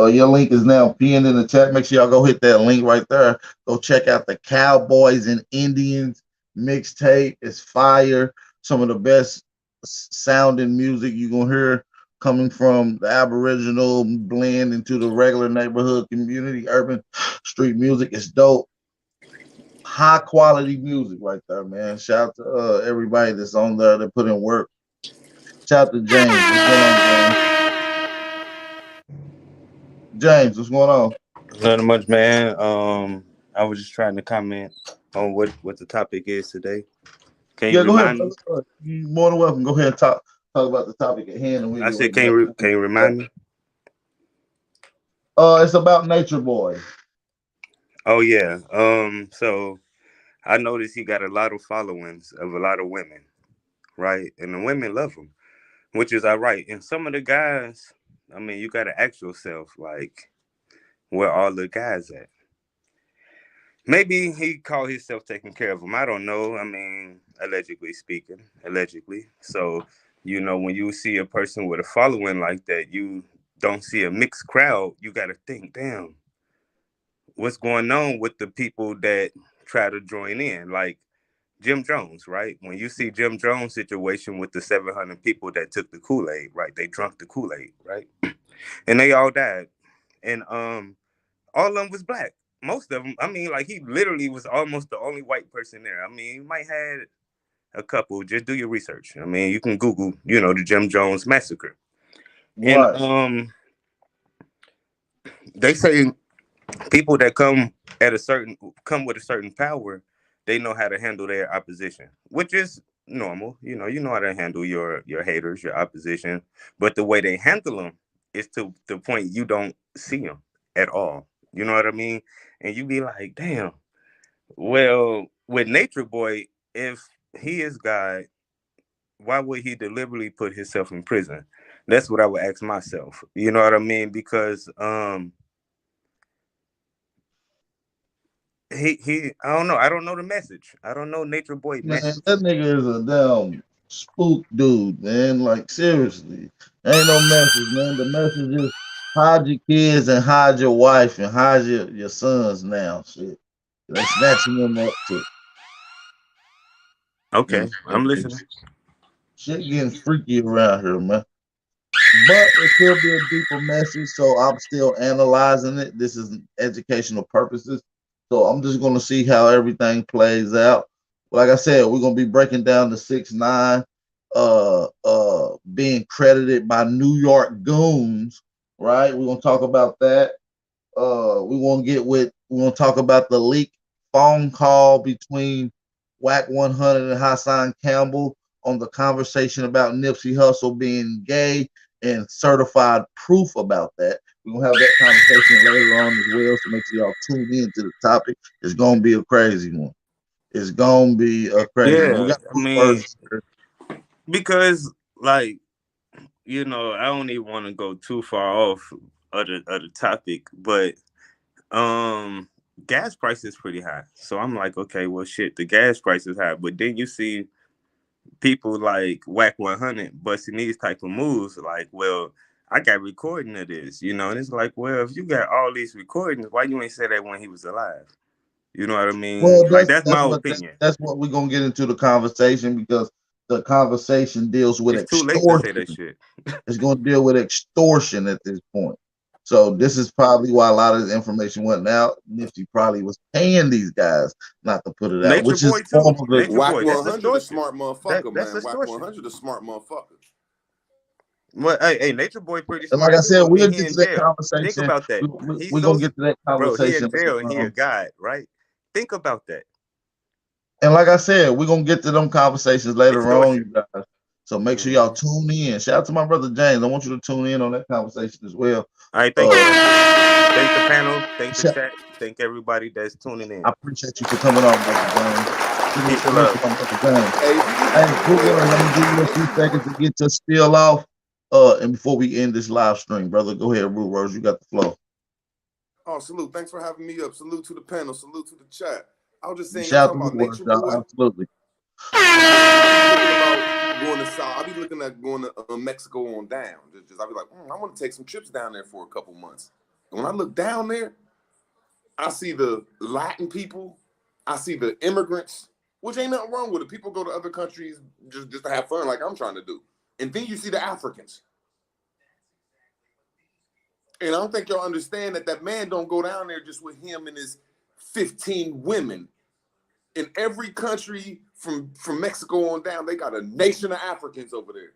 your link is now pinned in the chat. Make sure y'all go hit that link right there. Go check out the Cowboys and Indians mixtape. It's fire. Some of the best sounding music you're going to hear coming from the Aboriginal blend into the regular neighborhood community, urban street music. It's dope. High quality music right there, man. Shout out to everybody that's on there that put in work. Shout out to James. What's going on, James? James, what's going on? Nothing much, man. I was just trying to comment on what the topic is today. Can you Yeah, go ahead. remind me? You're more than welcome. Go ahead and talk about the topic at hand, and we'll I get said, right can you remind me? It's about Nature Boy. Oh yeah. So I noticed he got a lot of followings of a lot of women, right? And the women love him, which is all right. And some of the guys, I mean, you got to ask yourself, like, where all the guys at? Maybe he called himself taking care of them. I don't know. I mean, allegedly speaking, allegedly. So, you know, when you see a person with a following like that, you don't see a mixed crowd. You got to think, damn, what's going on with the people that try to join in? Like Jim Jones, right? When you see Jim Jones' situation with the 700 people that took the Kool-Aid, right? They drunk the Kool-Aid, right? And they all died. And all of them was black. Most of them, I mean, like he literally was almost the only white person there. I mean, you might have a couple. Just do your research. I mean, you can Google, you know, the Jim Jones massacre. Right. And they say people that come with a certain power, they know how to handle their opposition, which is normal. You know how to handle your haters, your opposition. But the way they handle them is to the point you don't see them at all. You know what I mean? And you be like, damn. Well, with Nature Boy, if he is God, why would he deliberately put himself in prison? That's what I would ask myself. You know what I mean? Because he I don't know. I don't know the message. I don't know Nature Boy Man, message. that nigga is a damn spook dude, man. Like seriously, ain't no message, man. The message is hide your kids and hide your wife and hide your sons now. Shit, they snatching them up too. Okay, I'm listening. Shit getting freaky around here, man. But it could be a deeper message, so I'm still analyzing it. This is educational purposes, so I'm just gonna see how everything plays out. Like I said, we're gonna be breaking down the 6ix9ine, being credited by New York goons, right? We're gonna talk about that. We're gonna talk about the leaked phone call between Whack 100 and Hassan Campbell on the conversation about Nipsey Hussle being gay and certified proof about that. We're gonna have that conversation later on as well. So make sure y'all tune in to the topic. It's gonna be a crazy one. It's gonna be a crazy one. We Yeah, got I mean, because like I don't even want to go too far off of the topic, but gas price is pretty high. So I'm like, okay, well shit, the gas price is high. But then you see people like Whack 100 busting these type of moves, like, well, I got recording of this, and it's like, well, if you got all these recordings, why you ain't say that when he was alive? You know what I mean? Well, Like that's my opinion. that's what we're gonna get into the conversation because the conversation deals with It's too late to say extortion. that shit. It's gonna deal with extortion at this point. So this is probably why a lot of this information went out. Nifty probably was paying these guys not to put it out, Nature which is Boy too. form of Nature Whack Boy, that's 100 a extortion. smart motherfucker, That's man. Whack extortion. 100 a smart motherfucker. Well, hey, Nature Boy pretty And like smart I said, too, we'll and he get to in that jail. Think conversation. about that. We're gonna get to that Bro, he conversation. in jail and he a god, right? Think about that. And like I said, we're gonna get to them conversations later on, you guys. So make sure y'all tune in. Shout out to my brother James. I want you to tune in on that conversation as well. All right, thank you. Thank the panel. Thank the chat. Thank everybody that's tuning in. I appreciate you for coming on, brother James. Peace and love. Hey, Blue World, let me give you a few seconds to get your spiel off. And before we end this live stream, brother, go ahead, Blue World. You got the flow. Oh, salute. Thanks for having me up. Salute to the panel. Salute to the chat. I was just saying, Shout out I'm to talking Blue about World, Nature Boy. absolutely. Going to South, I'll be looking at going to Mexico on down. I'll be like, I want to take some trips down there for a couple months. And when I look down there, I see the Latin people, I see the immigrants, which ain't nothing wrong with it. People go to other countries just to have fun, like I'm trying to do. And then you see the Africans. And I don't think y'all understand that man don't go down there just with him and his 15 women. In every country from Mexico on down, they got a nation of Africans over there.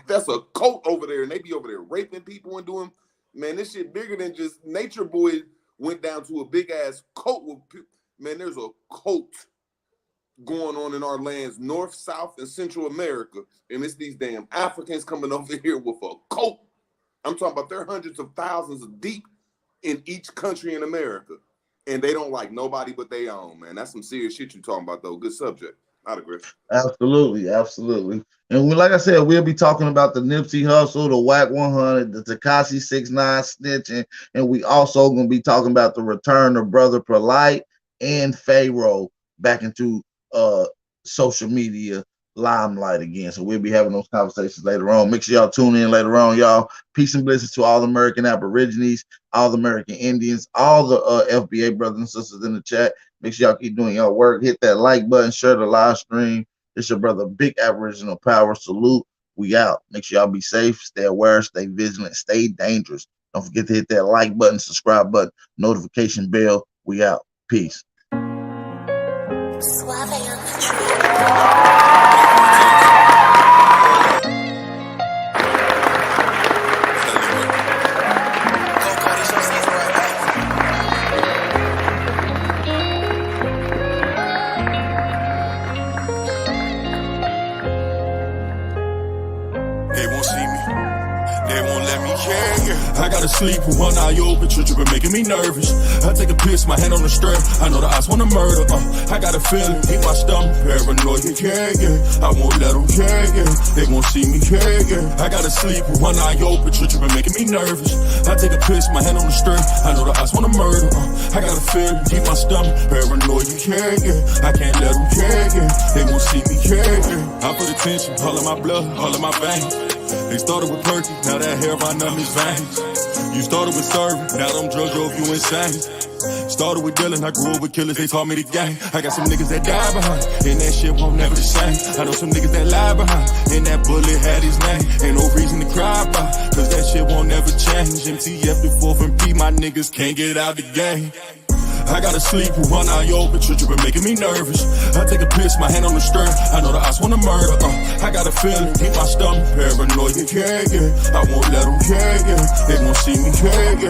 That's a cult over there, and they be over there raping people and doing, man, this shit bigger than just Nature Boy went down to a big ass cult with people. Man, there's a cult going on in our lands, North, South, and Central America, and it's these damn Africans coming over here with a cult. I'm talking about they're hundreds of thousands of deep in each country in America. And they don't like nobody but they own, man. That's some serious shit you talking about, though. Good subject. I'd agree. Absolutely, absolutely. And like I said, we'll be talking about the Nipsey Hussle, the Whack 100, the Tekashi 6ix9ine snitching, and we also going to be talking about the return of Brother Polite and Pharaoh back into social media limelight again. So we'll be having those conversations later on. Make sure y'all tune in later on, y'all. Peace and blessings to all American Aborigines, all the American Indians, all the FBA brothers and sisters in the chat. Make sure y'all keep doing your work. Hit that like button, share the live stream. It's your brother, Big Aboriginal Power. Salute. We out. Make sure y'all be safe, stay aware, stay vigilant, stay dangerous. Don't forget to hit that like button, subscribe button, notification bell. We out. Peace. I gotta sleep with one eye open, tripping, making me nervous. I take a piss, my hand on the strap. I know the eyes wanna murder. I got a feeling, keep my stomach paranoid. Yeah. I won't let them, yeah. They won't see me, yeah. I gotta sleep with one eye open, tripping, making me nervous. I take a piss, my hand on the strap. I know the eyes wanna murder. I got a feeling, keep my stomach paranoid. Yeah. I can't let them, yeah. They won't see me, yeah. I put attention, all of my blood, all of my veins. They started with Perky, now that hair run up his veins. You started with serving, now them drugs drove you insane. Started with dealing, I grew up with killers, they taught me the game. I got some niggas that die behind, and that shit won't never the same. I know some niggas that lie behind, and that bullet had his name. Ain't no reason to cry about, cause that shit won't never change. MTF the 4th and P, my niggas can't get out the game. I gotta sleep with one eye open, tripping, making me nervous. I take a piss, my hand on the stern. I know the eyes wanna murder. I got a feeling, keep my stomach paranoid. Yeah. I won't let them, yeah. They won't see me, yeah.